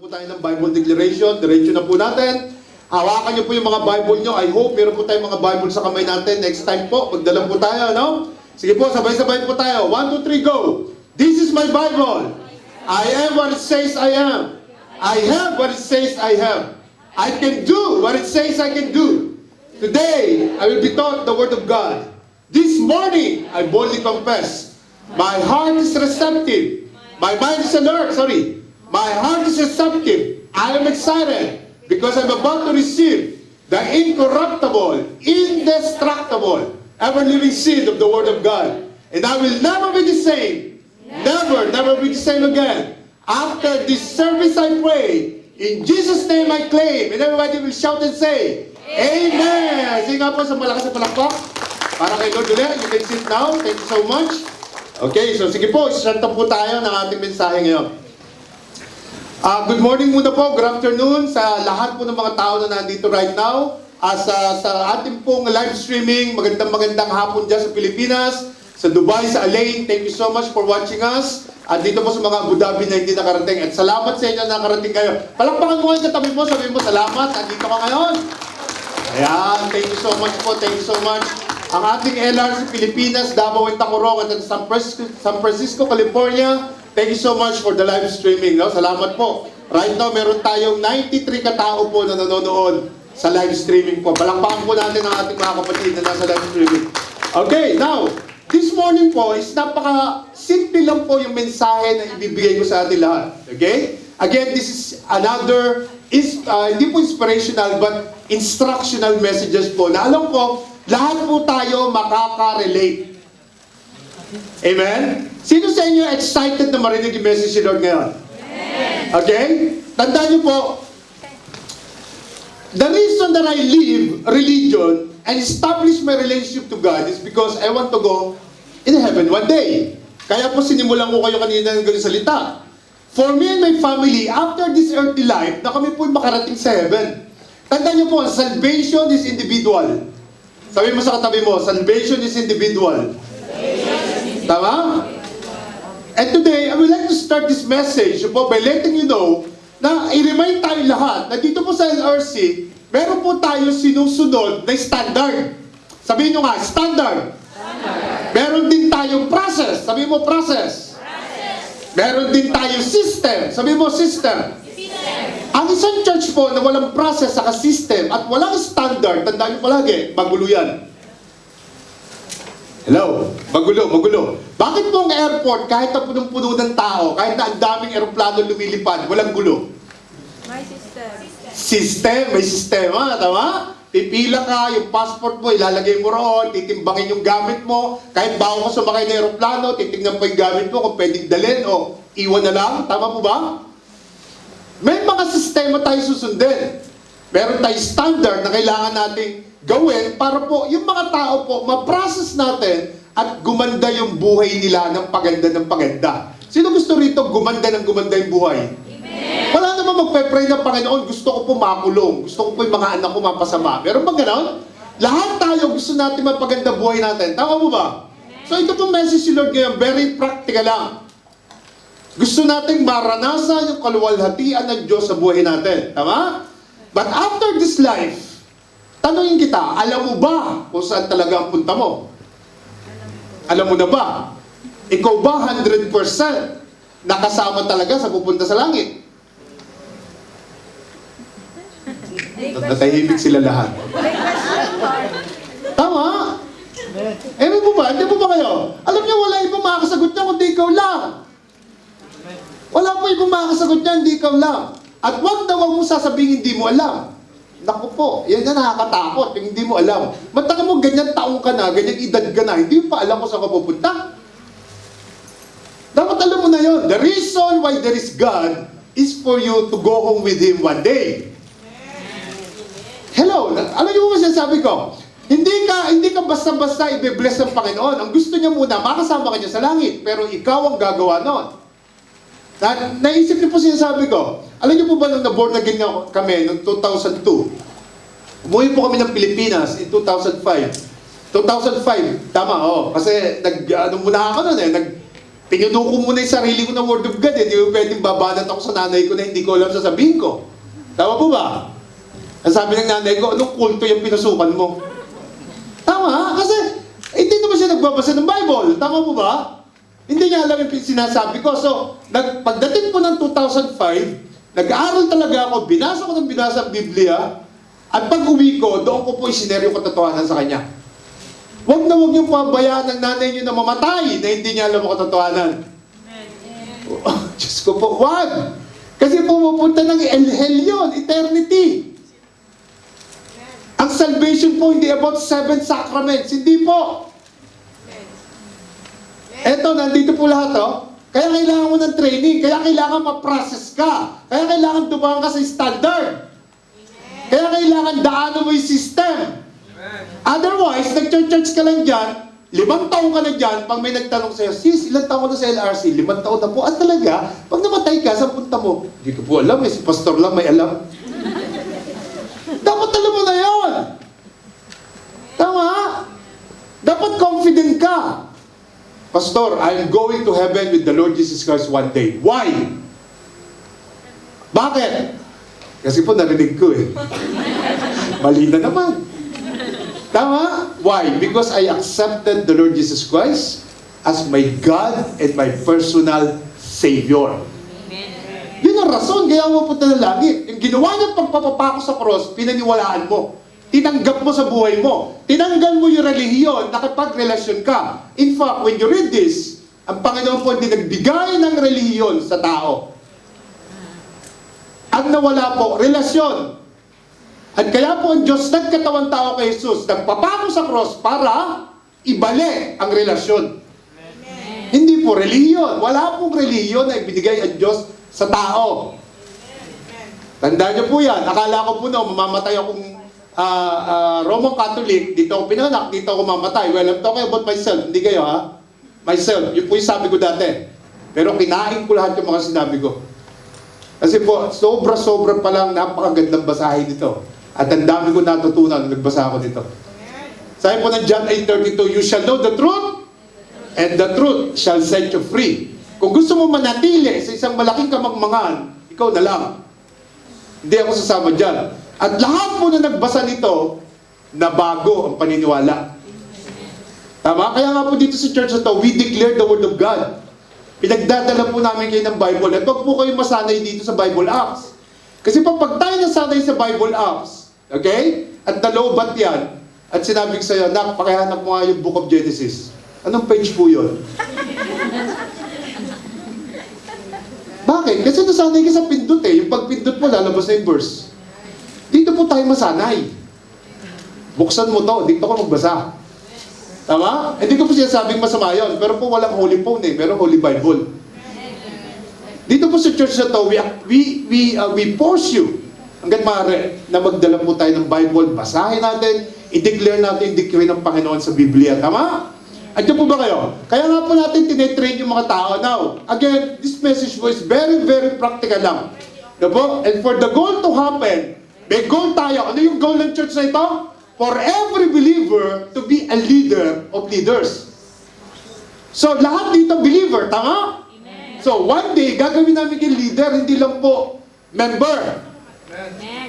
po tayo ng Bible Declaration. Diretso na po natin. Hawakan niyo po yung mga Bible niyo. I hope meron po tayong mga Bible sa kamay natin. Next time po, magdala po tayo, no? Sige po, sabay-sabay po tayo. 1, 2, 3, go! This is my Bible. I am what it says I am. I have what it says I have. I can do what it says I can do. Today, I will be taught the Word of God. This morning, I boldly confess. My heart is receptive. My mind is alert, My heart is receptive. I am excited because I'm about to receive the incorruptible, indestructible, ever-living seed of the Word of God. And I will never be the same. Never be the same again. After this service I pray, in Jesus' name I claim. And everybody will shout and say, Amen! Sige nga po sa malakas na palakpak. Para kay Lord ulit, you can sit now. Thank you so much. Okay, so sige po, start po tayo ng ating mensahe ngayon. Good morning muna po, good afternoon sa lahat po ng mga tao na nandito right now. Sa ating pong live streaming, magandang hapon dyan sa Pilipinas, sa Dubai, sa Alain. Thank you so much for watching us. At dito po sa mga Abu Dhabi na hindi nakarating. At salamat sa inyo na nakarating kayo. Palakpakan mo kayo katabi mo, sabihin mo salamat, nandito ka ngayon. Ayan, thank you so much po, thank you so much. Ang ating LRC Pilipinas, Davao and Tacurong at San Francisco, California, thank you so much for the live streaming. No? Salamat po. Right now, meron tayong 93 katao po na nanonood sa live streaming po. Palakpakan po natin ang ating mga kapatid na nasa live streaming. Okay, now, this morning po is napaka-simple lang po yung mensahe na ibibigay ko sa ating lahat. Okay? Again, this is another, hindi po inspirational, but instructional messages po. Na alam po, lahat po tayo makaka-relate. Amen? Sino sa inyo excited na marinig yung message ni Lord ngayon? Okay? Tandaan niyo po, the reason that I live religion and establish my relationship to God is because I want to go in heaven one day. Kaya po sinimulan ko kayo kanina ng ganyung salita. For me and my family, after this earthly life, na kami po makarating sa heaven. Tandaan niyo po, salvation is individual. Sabi mo sa katabi mo, salvation is individual. Tama? And today, I would like to start this message po by letting you know na i-remind tayo lahat na dito po sa LRC, meron po tayo sinusunod na standard. Sabihin nyo nga, standard. Meron din tayong process. Sabihin mo, process. Meron din tayong system. Sabihin mo, system. Ang isang church po na walang process saka system at walang standard, tandaan nyo palagi, magulo yan. Hello? Magulo. Bakit po ang airport, kahit na punong-puno ng tao, kahit na ang daming eroplano lumilipad, walang gulo? May system. May sistema, tama? Pipila ka, yung passport mo, ilalagay mo roon, titimbangin yung gamit mo, kahit bago ka sumakay ng eroplano, titignan pa yung gamit mo kung pwedeng dalhin o iwan na lang, tama po ba? May mga sistema tayo susundin. Meron tayong standard na kailangan nating gawin para po yung mga tao po ma-process natin at gumanda yung buhay nila ng paganda. Sino gusto rito gumanda yung buhay? Amen. Wala naman magpe-pray ng Panginoon, gusto ko po makulong, gusto ko po yung mga anak ko mapasama. Meron ba gano'n? Lahat tayo gusto natin mapaganda buhay natin. Tama mo ba? Amen. So ito pong message si Lord ngayon, very practical lang. Gusto nating maranasan yung kaluwalhatian ng Diyos sa buhay natin. Tama? But after this life, tanungin kita, alam mo ba kung saan talaga ang punta mo? Alam mo na ba? Ikaw ba 100% nakasama talaga sa pupunta sa langit? Natahimik sila lahat. Tama? Ano po ba? Hindi po ba kayo? Alam niyo, wala ibang makakasagot niya kundi ikaw lang. Wala po ibang makakasagot niya, hindi ikaw lang. At wag mo sasabihin hindi mo alam. Naku po, yan na nakakatakot, yung hindi mo alam. Matagal mo, ganyan taong ka na, ganyan edad ka na, hindi mo pa alam kung saan ka pupunta. Dapat alam mo na yun. The reason why there is God is for you to go home with Him one day. Hello, alam niyo mo sinasabi ko? Hindi ka basta-basta i-bless ng Panginoon. Ang gusto niya muna, makasama ka niya sa langit, pero ikaw ang gagawa nun. Naisip niyo po sinasabi ko, alam niyo po ba nung na-born again kami noong 2002, umuwi po kami ng Pilipinas in 2005. 2005, tama, kasi muna ako nun Pinuno ko muna yung sarili ko ng Word of God. Hindi mo pwedeng babanat ako sa nanay ko na hindi ko alam sasabihin ko. Tama po ba? Ang sabi ng nanay ko, anong kulto yung pinasukan mo? Tama, kasi hindi naman siya nagbabasa ng Bible. Tama po ba? Hindi niya alam yung sinasabi ko. So, pagdating po ng 2005, nag-aaral talaga ako, binasa ko ng binasa ang Biblia, at pag uwi ko, doon ko po isineryo katotohanan sa kanya. Huwag na huwag niyong pabayaan ng nanay niyo na mamatay na hindi niya alam ang katotohanan. Diyos ko po, wag! Kasi pumupunta ng hell yun, eternity. Ang salvation po hindi about 7 sacraments. Hindi po. Eto, nandito po lahat, oh. Kaya kailangan mo ng training. Kaya kailangan ma-process ka. Kaya kailangan dumaan ka sa standard. Kaya kailangan daanan mo yung system. Otherwise, nag-church ka lang dyan, 5 taon ka na dyan, pag may nagtanong sa'yo, sis, ilang taon ka na sa LRC? 5 taon na po. At talaga, pag namatay ka, saan punta mo? Hindi ko po alam, si pastor lang may alam. Dapat alam mo na yun. Tama? Dapat confident ka. Pastor, I'm going to heaven with the Lord Jesus Christ one day. Why? Bakit? Kasi po narinig ko eh. Mali na naman. Tama? Why? Because I accepted the Lord Jesus Christ as my God and my personal Savior. Yun ang rason, kaya mo punta ng langit. Yung ginawa niyang pagpapapako sa cross, pinaniwalaan mo. Tinanggap mo sa buhay mo. Tinanggal mo yung relihiyon, nakipagrelasyon ka. In fact, when you read this, ang Panginoon po hindi nagbigay ng relihiyon sa tao. Ang nawala po, relasyon. At kaya po ang Diyos nagkatawan tao kay Jesus, nagpapako sa cross para ibalik ang relasyon. Hindi po relihiyon. Wala pong relihiyon na ibinigay ang Diyos sa tao. Tandaan niyo po yan. Akala ko po na mamamatay akong Roman Catholic, dito ako pinanganak, dito ako mamatay. Well, I'm talking about myself. Hindi kayo, ha? Myself. Yun po yung sabi ko dati. Pero kinain ko lahat yung mga sinabi ko. Kasi po, sobra-sobra pa lang napakagandang basahin dito. At ang dami ko natutunan nung nagbasa ako dito. Sabi po ng John 8:32, you shall know the truth, and the truth shall set you free. Kung gusto mo manatili sa isang malaking kamangmangan, ikaw na lang. Hindi ako sasama dyan. At lahat po na nagbasa nito, nabago ang paniniwala. Tama? Kaya nga po dito sa church na to, we declare the Word of God. Pinagdadala po namin kayo ng Bible. At huwag po kayo masanay dito sa Bible apps. Kasi pag tayo nasanay sa Bible apps, okay? At nalobat yan, at sinabi ko sa'yo, nak, pakihanap mo nga yung Book of Genesis. Anong page po yun? Bakit? Kasi nasanay ka sa pindot eh. Yung pagpindot mo, lalabas na yung verse. Dito po tayo masanay. Buksan mo to, dito ko magbasa. Tama? Hindi ko po sinasabing masama yun. Pero po walang holy phone eh. Meron holy Bible. Dito po sa church na to, we force you hanggang maaari na magdala po tayo ng Bible, basahin natin, i-declare natin yung decree ng Panginoon sa Biblia. Tama? At yun po ba kayo? Kaya nga po natin tinetrain yung mga tao. Now, again, this message po is very, very practical lang. Diba? And for the goal to happen, may goal tayo. Ano yung goal ng church na ito? For every believer to be a leader of leaders. So, lahat dito believer, tama? So, one day, gagawin namin kayo leader, hindi lang po member. Amen.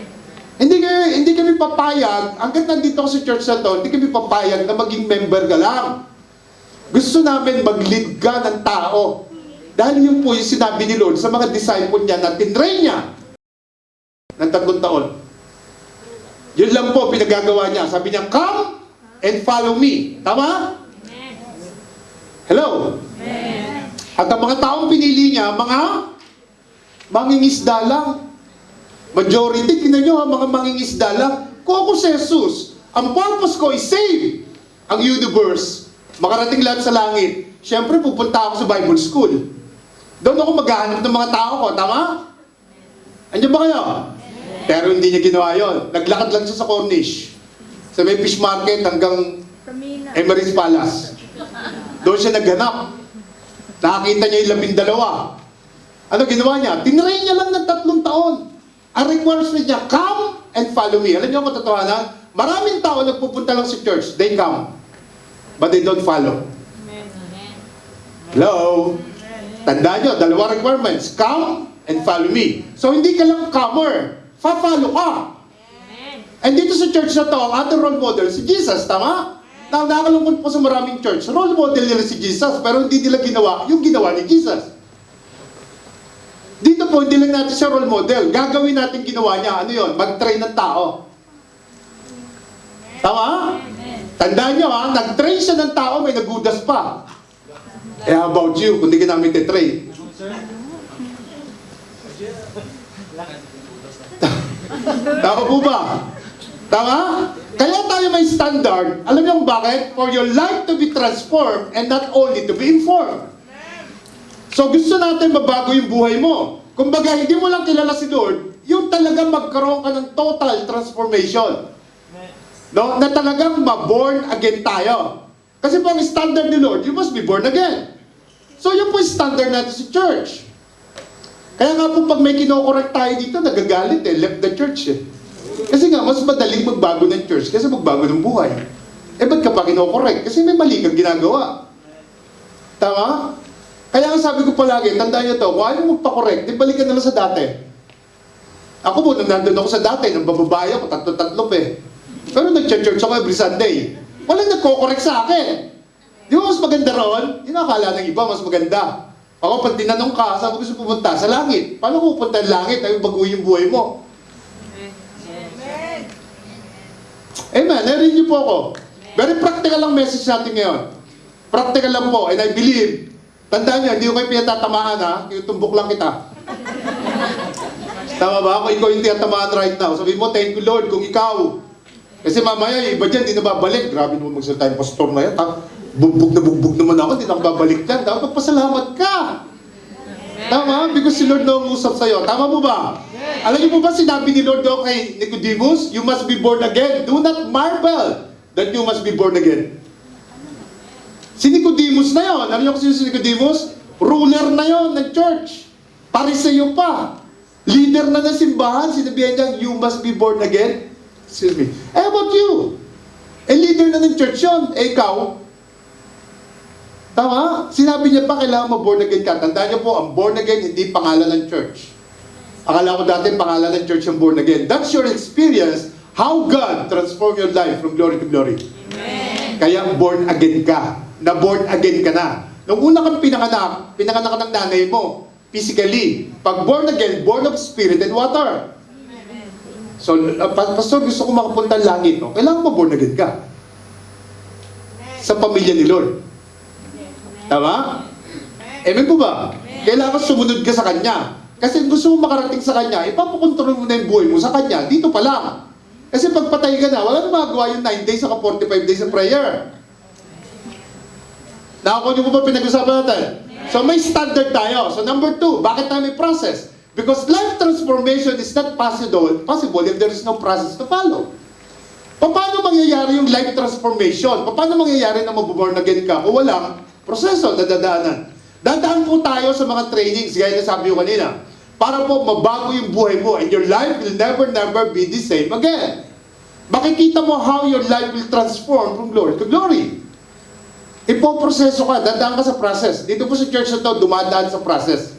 Hindi kami papayag, hanggat nandito ako sa church na to, hindi kami papayag na maging member ka lang. Gusto namin mag-lead ka ng tao. Dahil yun po yung sinabi ni Lord sa mga disciple niya na tinrain niya ng 3 taon. Yun lang po pinagagawa niya. Sabi niya, come and follow me. Tama? Amen. Hello? Amen. At ang mga taong pinili niya, mga mangingisda lang. Majority, tingnan nyo ha, mga mangingisda lang. Kung ako si Jesus, ang purpose ko is save ang universe. Makarating lahat sa langit. Siyempre, pupunta ako sa Bible school. Doon ako maghahanap ng mga tao ko, tama? Andiyan ba kayo? Pero hindi niya ginawa yun. Naglakad lang siya sa Cornish. Sa may fish market hanggang Emirates Palace. Doon siya naghanap. Nakakita niya yung 12. Ano ginawa niya? Tinrain niya lang ng 3 taon. Ang requirement niya, come and follow me. Alam niyo ang katotohanan? Maraming tao nagpupunta lang sa church. They come. But they don't follow. Amen. Hello? Tandaan nyo, dalawa requirements. Come and follow me. So, hindi ka lang comer. Follow ka. And dito sa church na to, ang ating role model, si Jesus, tama? Now, nakakalungkot po sa maraming church. Role model nila si Jesus, pero hindi nila ginawa yung ginawa ni Jesus. Dito po, hindi lang natin siya role model. Gagawin natin ginawa niya. Ano yun? Mag-train ng tao. Tama? Tandaan nyo ha, nag-train siya ng tao, may nagudas pa. Eh, how about you, kung di ka namin titrain? Tama po ba? Tama? Kaya tayo may standard. Alam niyo bakit? For your life to be transformed and not only to be informed. So gusto natin mabago yung buhay mo. Kumbaga, hindi mo lang kilala si Lord, yung talagang magkaroon ka ng total transformation. No? Na talagang ma-born again tayo. Kasi po ang standard ni Lord, you must be born again. So yun po yung standard natin sa church. Kaya nga po pag may kinokorek tayo dito, nagagalit left the church Kasi nga, mas madaling magbago ng church kasi magbago ng buhay. Eh, ba't ka pa kinokorek? Kasi may mali kang ginagawa. Tama? Kaya nga sabi ko palagi, tandaan nyo to, kung ayaw magpakorek, di balikan na lang sa dati. Ako po, nung nandun ako sa dati, nang bababaya ko, tatlo-tatlo Pero nag-church ako every Sunday. Walang nagko-correct sa akin. Di ba mas maganda ron? Yung akala ng iba, mas maganda. Ako, pag tinanong ka, saan ko gusto pumunta? Sa langit. Paano ko pupunta sa langit? Ay, baguhin yung buhay mo. Amen. Narinig niyo po ako. Very practical lang message natin ngayon. Practical lang po. And I believe, tandaan niyo, hindi ko kayo pinatatamaan ha. Tumbok lang kita. Tama ba? Kung ikaw yung tinatamaan right now, sabihin mo, thank you Lord, kung ikaw. Kasi mamaya, iba dyan, di na babalik. Grabe naman magsalita yung pastor na yan. Bugbog naman ako, di na ako babalik dyan. Dapat magpasalamat ka. Tama? Because si Lord na umusap sa'yo. Tama mo ba? Alam niyo po ba sinabi ni Lord daw kay Nicodemus, you must be born again. Do not marvel that you must be born again. Si Nicodemus na yun. Alam niyo kung sino si Nicodemus? Ruler na yun ng church. Pariseo pa. Leader na ng simbahan. Sinabihan niya, you must be born again. Excuse me. Eh, about you? Eh, leader na ng church yun. Eh, ikaw? Tama? Sinabi niya pa, kailangan mo born again ka. Tandaan niyo po, ang born again, hindi pangalan ng church. Akala ko dati, pangalan ng church ang born again. That's your experience, how God transformed your life from glory to glory. Amen. Kaya born again ka. Na born again ka na. Nung una kang pinanganak ka ng nanay mo, physically. Pag born again, born of spirit and water. So, Pastor, gusto ko makapunta ng langit, no? Kailangan mo born again ka. Sa pamilya ni Lord. Tama? Amen po ba? Kailangan sumunod ka sa Kanya. Kasi gusto mo makarating sa Kanya, ipapakontrol mo na yung buhay mo sa Kanya, dito pa lang. Kasi pag patay ka na, wala na magagawa yung 9 days saka 45 days of prayer. Nakakuha niyo po ba pinag-usapan natin? So may standard tayo. So number 2, bakit tayo may process? Because life transformation is not possible if there is no process to follow. Paano mangyayari yung life transformation? Paano mangyayari na mabuborn again ka kung walang proseso na dadaanan? Dadaan po tayo sa mga trainings, gaya na sabi ko kanina, para po mabago yung buhay mo and your life will never be the same again. Makikita mo how your life will transform from glory to glory. Ipoproseso ka, dadaan ka sa process. Dito po sa church na to, dumadaan sa process.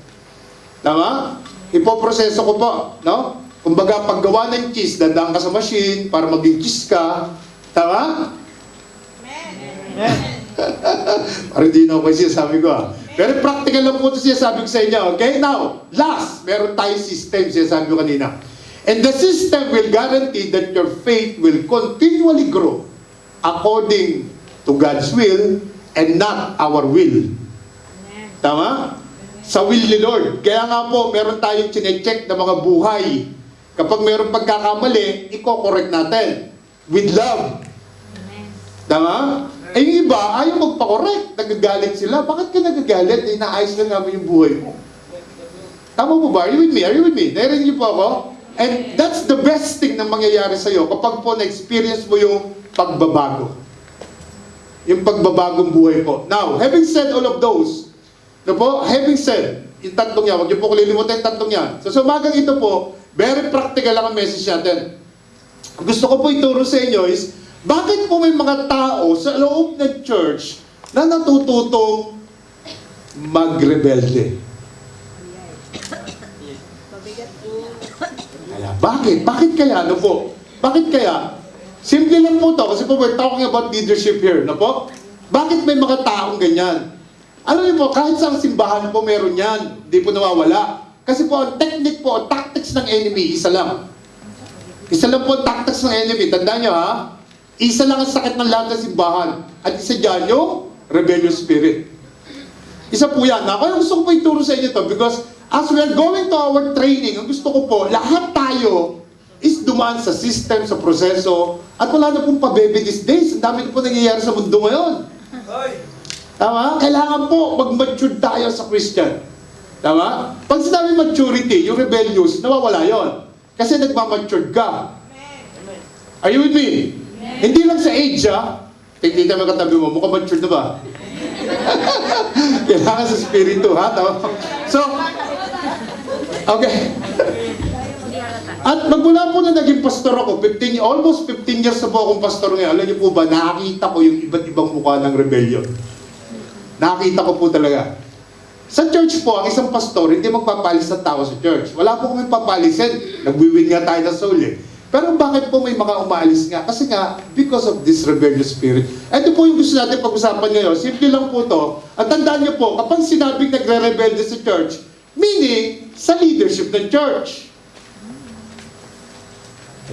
Tama? Ipoproseso ko po, no? Kumbaga, paggawa ng cheese, dadaan ka sa machine para maging cheese ka. Tama? Amen. Parang di na ako yung sinasabi ko Pero practical lang po ito sinasabi ko sa inyo. Okay? Now, last, meron tayong system, sinasabi ko kanina. And the system will guarantee that your faith will continually grow according to God's will and not our will. Tama? Sa will ni Lord. Kaya nga po, meron tayong chinecheck na mga buhay. Kapag meron pagkakamali, i-correct natin. With love. Tama? Eh yung iba, ayaw magpa-correct. Nagagalit sila. Bakit ka nagagalit? Inaayos lang namin yung buhay mo. Tama po ba? Are you with me? Are you with me? Narinig niyo po ako? And that's the best thing na mangyayari sa'yo kapag po na-experience mo yung pagbabago. Yung pagbabagong buhay po. Now, having said all of those, no po, having said, yung tatlong yan, huwag niyo po kulilimutan yung tatlong yan. So, sa umagang ito po, very practical lang ang message natin. Gusto ko po ituro sa inyo is, bakit po may mga tao sa loob ng church na natututong magrebelde. Mabigat po. Kaya, bakit? Bakit kaya? Ano po? Bakit kaya? Simple lang po to, kasi po we're talking about leadership here, no po? Bakit may mga taong ganyan? Alam niyo po, kahit sa simbahan po meron yan, di po nawawala. Kasi po, ang technique po, ang tactics ng enemy, isa lang. Isa lang po ang tactics ng enemy. Tandaan niyo ha, isa lang ang sakit ng lahat ng simbahan. At isa dyan yung rebellious spirit. Isa po yan. Ako yung gusto ko po ituro sa inyo to because as we are going to our training, ang gusto ko po, lahat tayo is dumaan sa system, sa proseso, at wala na pong pabebe these days. Ang dami na po nangyayari sa mundo ngayon. Tama? Kailangan po mag-mature tayo sa Christian. Tama? Pag sinabi maturity, yung rebellious, nawawala yon. Kasi nagmamature ka. Are you with me? Hindi lang sa age, ha? Tingnan tayo magkatabi mo, mukhang mature na ba? Kailangan sa spirito, ha? Tama? So, okay. At magmula po na naging pastor ako, almost 15 years na po akong pastor ngayon. Alam niyo po ba, nakakita ko yung iba't ibang mukha ng rebellion. Nakakita ko po talaga. Sa church po, ang isang pastor, hindi magpapalis ng tao sa church. Wala po kami papalisin. Nagwiwin nga tayo ng soul eh. Pero bakit po may mga umaalis nga? Kasi nga, because of this rebellious spirit. Ito po yung gusto natin pag-usapan ngayon. Simple lang po to. At tandaan niyo po, kapag sinabing nagre-rebelde sa church, meaning sa leadership ng church.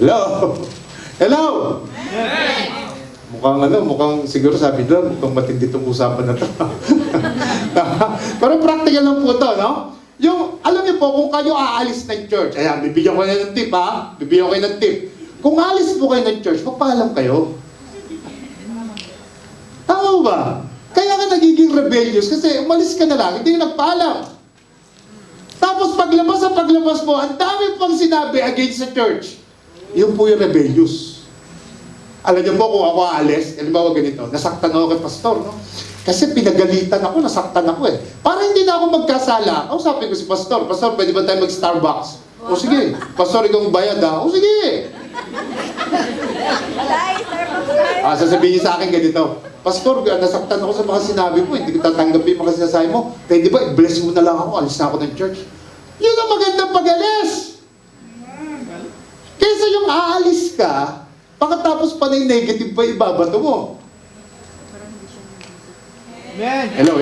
Hello? Hello? Mukhang siguro sabi doon, mukhang matindi itong usapan na to. Pero practical lang po to, no? Yung, alam niyo po, kung kayo aalis ng church, ayan, bibigyan ko kayo ng tip, ha? Bibigyan ko kayo ng tip. Kung aalis po kayo ng church, magpaalam kayo. Tama ba? Kaya ka nagiging rebellious kasi umalis ka na lang, hindi ka nagpaalam. Tapos paglabas mo, ang dami pang sinabi against sa church. Yun po yung rebellious. Alam niyo po kung ako aalis, halimbawa ganito, nasaktan ako kay pastor, no? Kasi pinagalitan ako, nasaktan ako eh. Para hindi na ako magkasala, sabi ko si pastor, pastor, pwede ba tayo mag-Starbucks? O sige, pastor, ikaw bayad ha? O sige. Sasabihin niyo sa akin ganito, pastor, nasaktan ako sa mga sinabi mo, hindi ko tatanggapin yung mga sinasabi mo. Pwede ba, i-bless mo na lang ako, alis na ako ng church. Yun ang magandang pag-alis. Kaysa yung aalis ka, pagkatapos pa na yung negative pa ibabato mo. Hello.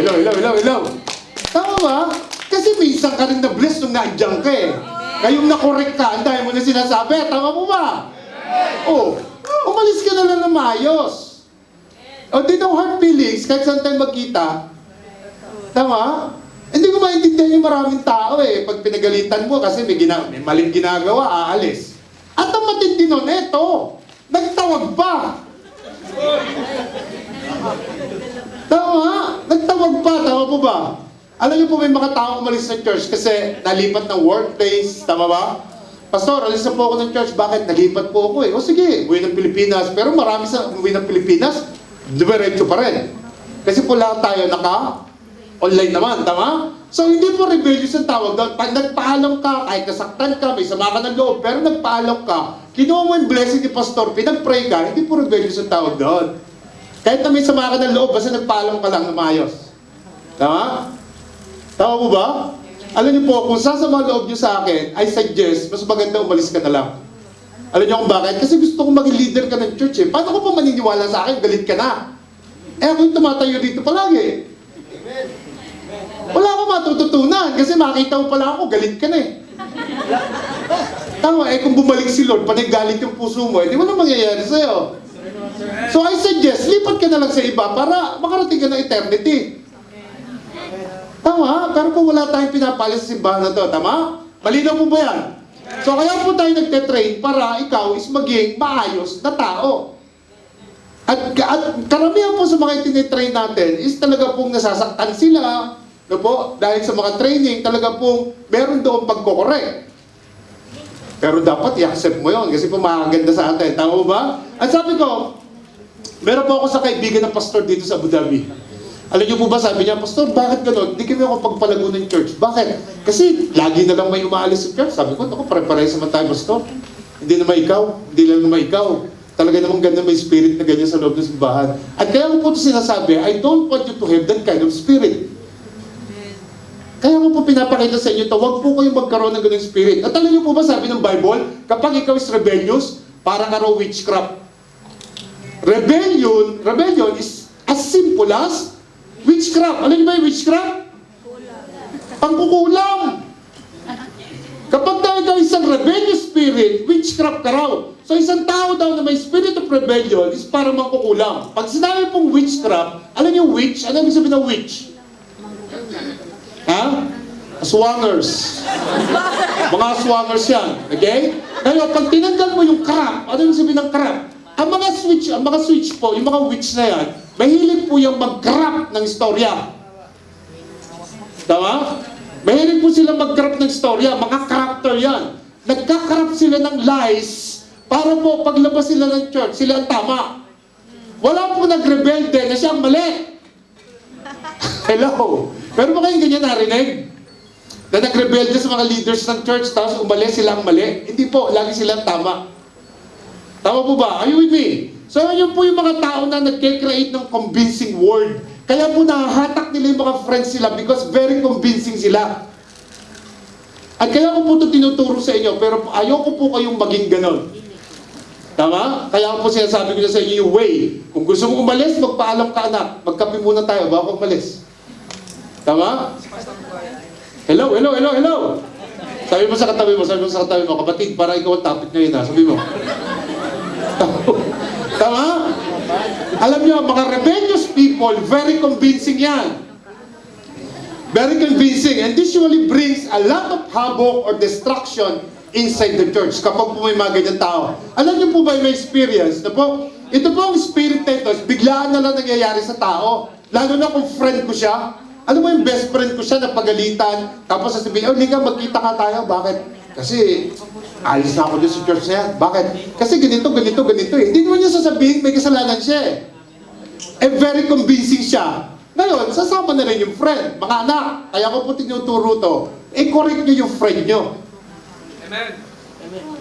Tama ba? Kasi minsan ka rin na-bless nung na-adjang ka eh. Ngayong na-correct ka, ang dahil mo na sinasabi. Tama mo ba? Umalis ka na lang na maayos. Di no hard feelings, kahit saan tayo magkita. Tama? Hindi ko maintindihan yung maraming tao eh. Pag pinagalitan mo kasi may maling ginagawa, aalis. At ang matindi nun, eto, nagtawag pa. Tama? Nagtawag pa. Tama po ba? Alam niyo po may mga tao umalis sa church kasi nalipat ng workplace. Tama ba? Pastor, alis na po ako ng church. Bakit? Nalipat po ako eh. O sige, uwi ng Pilipinas. Pero marami sa uwi ng Pilipinas, diretso pa rin. Kasi po lahat tayo online naman. Tama? So, hindi po rebellious ang tawag doon. Pag nagpaalam ka, kahit nasaktan ka, may sama ka ng loob, pero nagpaalam ka, kinuha mo yung blessing ni pastor, pinag-pray ka, hindi po rebellious ang tawag doon. Kahit na may sama ka ng loob, basta nagpaalam ka lang na maayos. Tama? Tama po ba? Alam niyo po, kung sasama loob niyo sa akin, I suggest, mas maganda umalis ka na lang. Alam niyo kung bakit? Kasi gusto kong maging leader ka ng church eh. Paano ko pa maniniwala sa akin, galit ka na? Ako yung tumatayo dito palagi. Wala akong matututunan kasi makita mo pala ako, galit ka na eh. Tama, kung bumalik si Lord, panagalit yung puso mo, hindi mo na mangyayari sa'yo. So I suggest, lipat ka na lang sa iba para makarating ka ng eternity. Tama, pero kung wala tayong pinapalis sa simbahan na to, tama? Malinaw po ba yan? So kaya po tayo nagte-train para ikaw is maging maayos na tao. At karamihan po sa mga itinitrain natin is talaga pong nasasaktan sila, no po? Dahil sa mga training, talaga pong meron doon pagkokorek. Pero dapat i-accept mo yon kasi po makakaganda sa atin. Tama ba? At sabi ko, meron po ako sa kaibigan ng pastor dito sa Abu Dhabi. Alam niyo po ba, sabi niya, pastor, bakit gano'n? Hindi kami ako pagpalago ng church. Bakit? Kasi lagi na lang may umaalis sa church. Sabi ko, ako, pare-pareho sa tayo, pastor. Hindi naman ikaw. Hindi lang naman ikaw. Talaga namang ganda may spirit na ganyan sa loob ng simbahan. At kaya ko po ito sinasabi, I don't want you to have that kind of spirit. Kaya ko po pinapakita sa inyo to, huwag po kayong magkaroon ng ganung spirit. At alam niyo po ba, sabi ng Bible, kapag ikaw is rebellious, parang ka raw witchcraft. Rebellion is as simple as witchcraft. Alam niyo ba yung witchcraft? Pangkukulam. Kapag daw ikaw isang rebellious spirit, witchcraft ka raw. So isang tao daw na may spirit of rebellion is parang mangkukulam. Pag sinabi pong witchcraft, alam niyo witch? Ano ibig sabihin ng witch? Ha? Swangers. Mga swangers yan. Okay? Ngayon, pag tinanggal mo yung crap, ano yung sabihin ng crap? Ang mga switch po, yung mga witch na yan, mahilig po yung mag-crap ng istorya. Tama? Mahilig po sila mag-crap ng istorya. Mga character yan. Nagka-crap sila ng lies para po paglabas sila ng church, sila ang tama. Wala po nagrebelde na siyang mali. Hello? Pero ba kayong ganyan narinig? Na nagrebelde sa mga leaders ng church, tapos umalis sila ang mali? Hindi po, lagi silang tama. Tama po ba? Are you with me? So yun po yung mga tao na nagke-create ng convincing word. Kaya po nahahatak nila yung mga friends sila because very convincing sila. At kaya ko po ito tinuturo sa inyo, pero ayoko po kayong maging ganon. Tama? Kaya ko po sinasabi ko na sa inyo yung way. Kung gusto mong umalis, magpaalam ka anak. Magkape muna tayo bago umalis. Tama? Hello. Sabi mo sa katabi mo, kapatid, para ikaw ang topic ngayon ha. Sabi mo. Tama? Alam niyo, mga rebellious people, very convincing yan. Very convincing. And this usually brings a lot of havoc or destruction inside the church kapag po may mga ganyan tao. Alam niyo po ba yung may experience na po, ito po ang spirit na ito, biglaan na lang nangyayari sa tao. Lalo na kung friend ko siya. Ano mo yung best friend ko siya na pagalitan, tapos sasabihin, oh, Liga, magkita ka tayo. Bakit? Kasi, alis na ako dyan sa church na yan. Bakit? Kasi ganito eh. Hindi naman niya sasabihin, may kasalanan siya eh. Eh, very convincing siya. Ngayon, sasama na rin yung friend. Mga anak, kaya ko po tinuturo to, correct niyo yung friend niyo. Amen.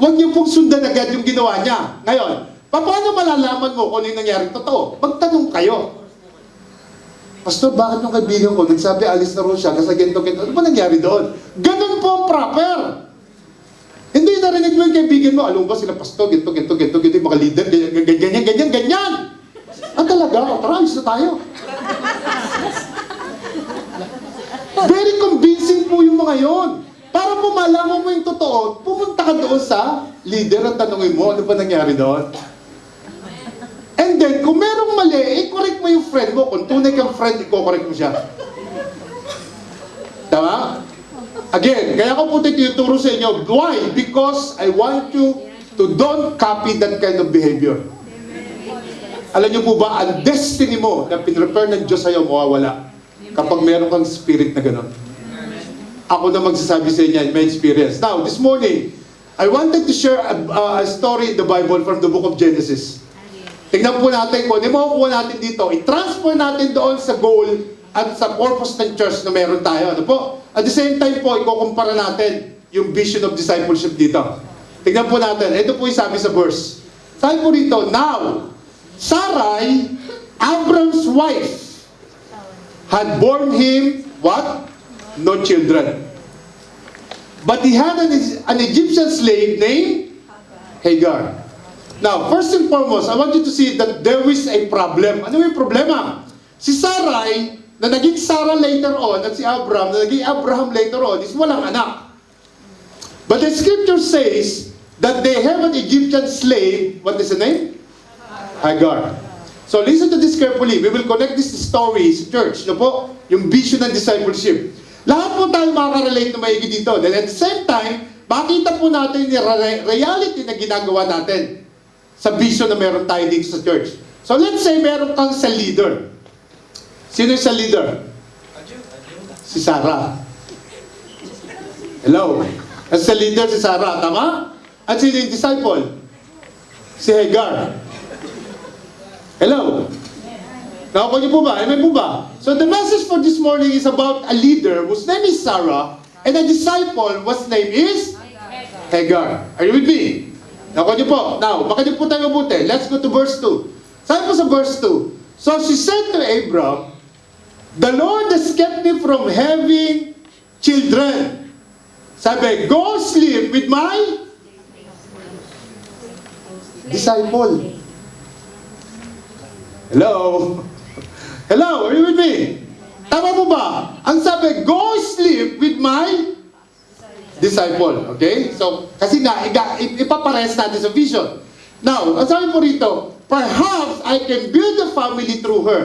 Huwag niyo pong sundan agad yung ginawa niya. Ngayon, paano malalaman mo kung ano yung nangyari totoo? Magtanong kayo. Pastor, bakit yung kaibigan ko nagsabi alis na rin siya kasi ganito. Ano ba nangyari doon? Ganun po ang proper. Hindi narinig mo yung kaibigan mo, alam mo ba sila pastor, ganito, yung mga leader, ganyan. Ah, talaga? Tara, alis na tayo. Very convincing po yung mga yon. Para po malaman mo yung totoo, pumunta ka doon sa leader at tanongin mo, ano ba nangyari doon? And then, kung merong mali, correct mo yung friend mo. Kung tunay kang friend, i-correct mo siya. Tama? Again, kaya ko po tinuturo sa inyo. Why? Because I want you to don't copy that kind of behavior. Alam niyo po ba, ang destiny mo na pinrepare ng Diyos sa'yo, mawawala. Kapag meron kang spirit na gano'n. Ako na magsasabi sa inyo, my experience. Now, this morning, I wanted to share a story in the Bible from the book of Genesis. Tingnan po natin kung ano makukuha natin dito. I-transfer natin doon sa goal at sa purpose ng church na meron tayo. Ano po? At the same time po, ikukumpara natin yung vision of discipleship dito. Tingnan po natin. Ito po yung sabi sa verse. Sabi po dito, now, Sarai, Abram's wife, had borne him, what? No children. But he had an Egyptian slave named Hagar. Now, first and foremost, I want you to see that there is a problem. Ano yung problema? Si Sarai, na naging Sarah later on, at si Abraham, na naging Abraham later on, is walang anak. But the scripture says that they have an Egyptian slave. What is the name? Hagar. So listen to this carefully. We will connect this stories, church, no po? Yung vision ng discipleship. Lahat po tayo makaka-relate na maigi dito. Then at the same time, makita po natin yung reality na ginagawa natin sa vision na meron tayo dito sa church. So let's say meron kang sa leader. Sino yung sa leader? Si Sarah. Hello? At sa leader si Sarah, tama? At sino yung disciple? Si Hagar. Hello? Nakakuha niyo po ba? Amen po ba? So the message for this morning is about a leader whose name is Sarah and a disciple whose name is Hagar. Are you with me? Nakakuha niyo po. Now, makinig po tayo mabuti. Let's go to verse 2. Sabi po sa verse 2, so she said to Abram, the Lord has kept me from having children. Sabi, go sleep with my disciple. Hello? Hello, are you with me? Tama mo ba? Ang sabi, go sleep with my disciple. Okay? So, kasi nga, ipapares natin sa vision. Now, ang sabi po rito, perhaps I can build a family through her.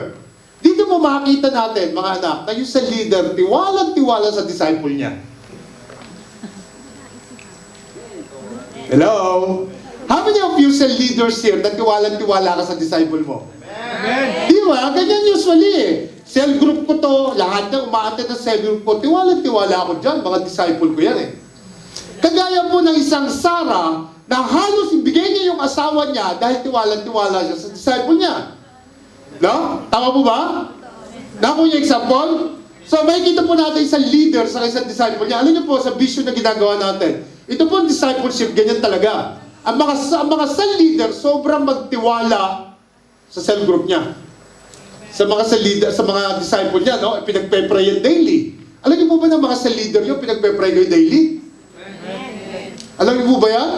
Dito mo makikita natin, mga anak, na yung sa leader, tiwalang-tiwala sa disciple niya. Hello? How many of you sa leaders here na tiwalang-tiwala ka sa disciple mo? Amen. Di ba? Ganyan usually eh. Cell group ko to, lahat na umaattend ng cell group ko, tiwalang-tiwala ako dyan, mga disciple ko yan eh. Kagaya po ng isang Sarah, na halos ibigay niya yung asawa niya dahil tiwalang-tiwala siya sa disciple niya. No? Tama po ba? Naku yung example? So may kita po natin isang leader sa isang disciple niya. Alam niyo po sa vision na ginagawa natin, ito po discipleship, ganyan talaga. Ang mga cell leader, sobrang magtiwala sa cell group niya. Sa mga cell leader, sa mga disciple niya, no? Pinagpe-pray yan daily. Alam niyo po ba ng mga cell leader niyo, pinagpe-pray kayo daily? Alam niyo po ba yan?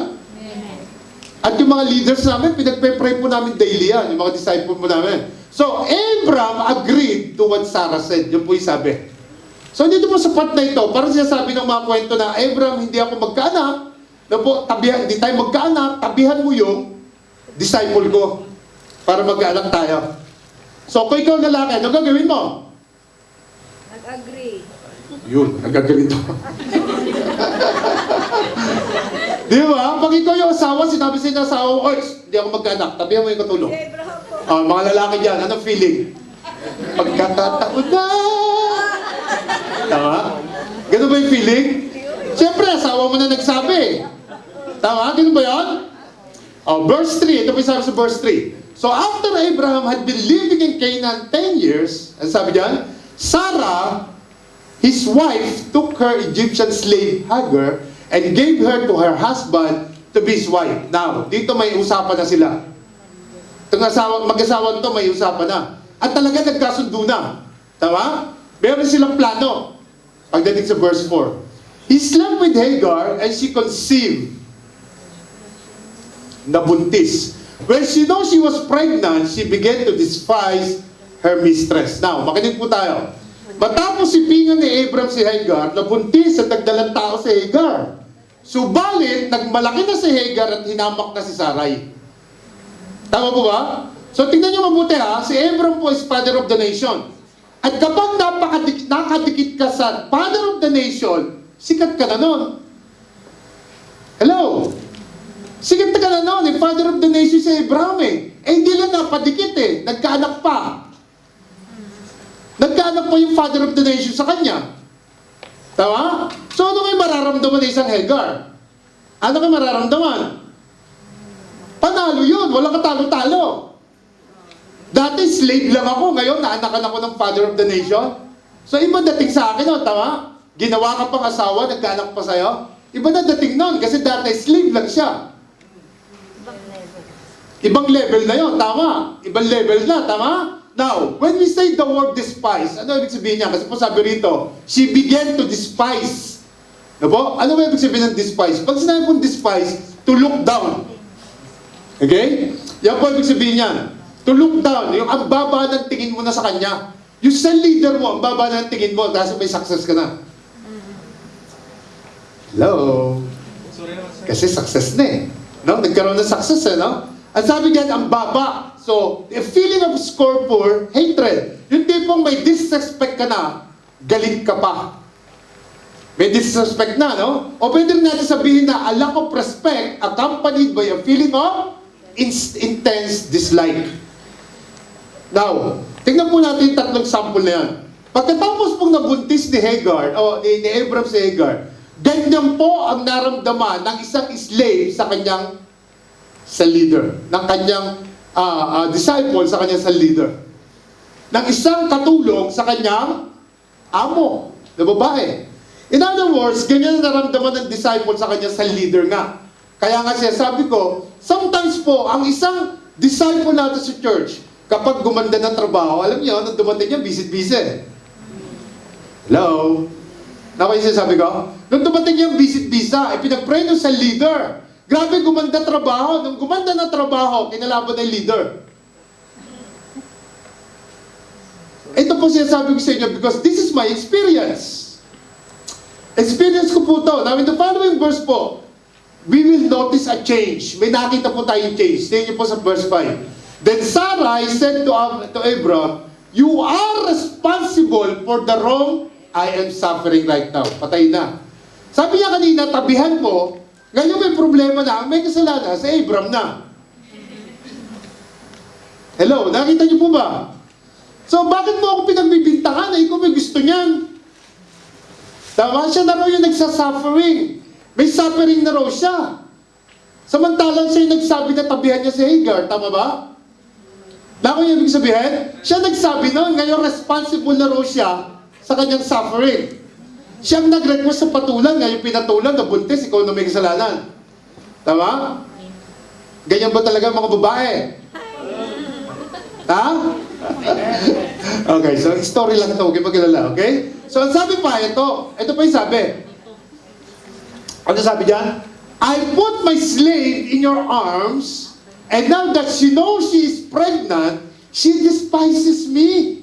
At yung mga leaders namin, pinagpe-pray po namin daily yan, yung mga disciple po namin. So, Abraham agreed to what Sarah said. Yun po yung sabi. So, dito po sa part na ito, parang sinasabi ng mga kwento na, Abraham, hindi ako magkaanak. Na po, tabihan, hindi tayo magkaanak, tabihan mo yung disciple ko para magkaanak tayo. So, kung ikaw lalaki, ano gagawin mo? Nag-agree. Yun, nag-agree to. Di ba? Pag ikaw yung asawa, sinabi sa inyo asawa, oy, hindi ako magkaanak, tabihan mo yung katulong. Abraham po. Mga lalaki dyan, anong feeling? Pagkakataon na! Tama? Ganun ba yung feeling? Siyempre, asawa mo na nagsabi. Tama? Ganun ba yun? Verse 3. Ito po yung sabi sa verse 3. So, after Abraham had been living in Canaan 10 years, ang sabi dyan, Sarah, his wife, took her Egyptian slave Hagar and gave her to her husband to be his wife. Now, dito may usapan na sila. Itong mag-asawa to may usapan na. At talaga nagkasundo na. Tama? Meron silang plano. Pagdating sa verse 4. He slept with Hagar and she conceived. Nabuntis. When she knows she was pregnant, she began to despise her mistress. Now, makinig po tayo. Matapos sipingan ni Abram si Hagar, nabuntis at nagdalang tao si Hagar. Subalit, nagmalaki na si Hagar at hinamak na si Sarai. Tama po ba? So, tingnan niyo mabuti ha. Si Abram po is father of the nation. At kapag nakadikit ka sa father of the nation, sikat ka na nun. Hello? Sikat ka na nun. Eh, father of the nation si Abram eh. Eh, hindi lang napadikit eh. Nagkaanak pa. Nagkaanak pa yung father of the nation sa kanya. Tama? So ano kayo mararamdaman ng isang Hagar? Ano kayo mararamdaman? Panalo yun. Walang katalo-talo. Dati slave lang ako. Ngayon naanakan ako ng father of the nation. So iba dating sa akin, no? Tama? Ginawa ka pang asawa, nagkaanak pa sa'yo. Iba na dating nun. Kasi dati slave lang siya. Ibang level na yun. Tama? Ibang level na. Tama? Now, when we say the word despise, ano ibig sabihin niya? Kasi po sabi rito, she began to despise. Ano po? Ano ba ibig sabihin ng despise? Pag sinabi pong despise, to look down. Okay? Yan po ibig sabihin niya. To look down. Yung ang baba ng tingin mo na sa kanya. Yung sa leader mo, ang baba ng tingin mo, kasi may success ka na. Hello? Kasi success na eh. No? Nagkaroon ng success eh, no? Ang sabi diyan, ang baba. So, a feeling of scornful, hatred. Yung tipong may disrespect ka na, galit ka pa. May disrespect na, no? O pwede rin natin sabihin na a lack of respect accompanied by a feeling of intense dislike. Now, tingnan po natin yung tatlong sample na yan. Pagkatapos pong nabuntis ni Hagar, o ni Abram si Hagar, ganyan po ang naramdaman ng isang slave sa kanyang sa leader, ng kanyang disciple sa kanyang sa leader, ng isang katulong sa kanyang amo, na babae. In other words, ganyan na naramdaman ng disciple sa kanyang sa leader nga. Kaya nga siya, sabi ko, sometimes po, ang isang disciple natin sa church, kapag gumanda ng trabaho, alam niyo, nung dumating niya, busy-busy. Hello? Naku yung sinasabi ko? Nung dumating yung visit visa, pinag-pray nung sa leader. Grabe, gumanda trabaho. Nung gumanda na trabaho, kinalaban na yung leader. Ito po sinasabi ko sa inyo because this is my experience. Experience ko po to. Now in the following verse po, we will notice a change. May nakita po tayong change. Tingnan niyo po sa verse 5. Then Sarai said to Abram, you are responsible for the wrong I am suffering right now. Patay na. Sabi niya kanina, tabihan mo, ngayon may problema na, may kasalanan sa Abram na. Hello, nakita niyo po ba? So, bakit mo ako pinagbibintangan na ikaw may gusto niyan? Tama, siya na raw yung nagsasuffering. May suffering na raw siya. Samantalang siya yung nagsabi na tabihan niya si Hagar. Tama ba? Lako yung ibig sabihin? Siya nagsabi noon, ngayon responsible na raw siya sa kanyang suffering. Siyang nag-request sa patulan, ngayon pinatulan, nabuntis, ikaw na may kasalanan. Tama? Ganyan ba talaga mga babae? Ha? Okay, so story lang ito, huwag kayo magkalala, okay? So ang sabi pa, ito pa yung sabi. Ano sabi diyan? I put my slave in your arms, and now that she knows she is pregnant, she despises me.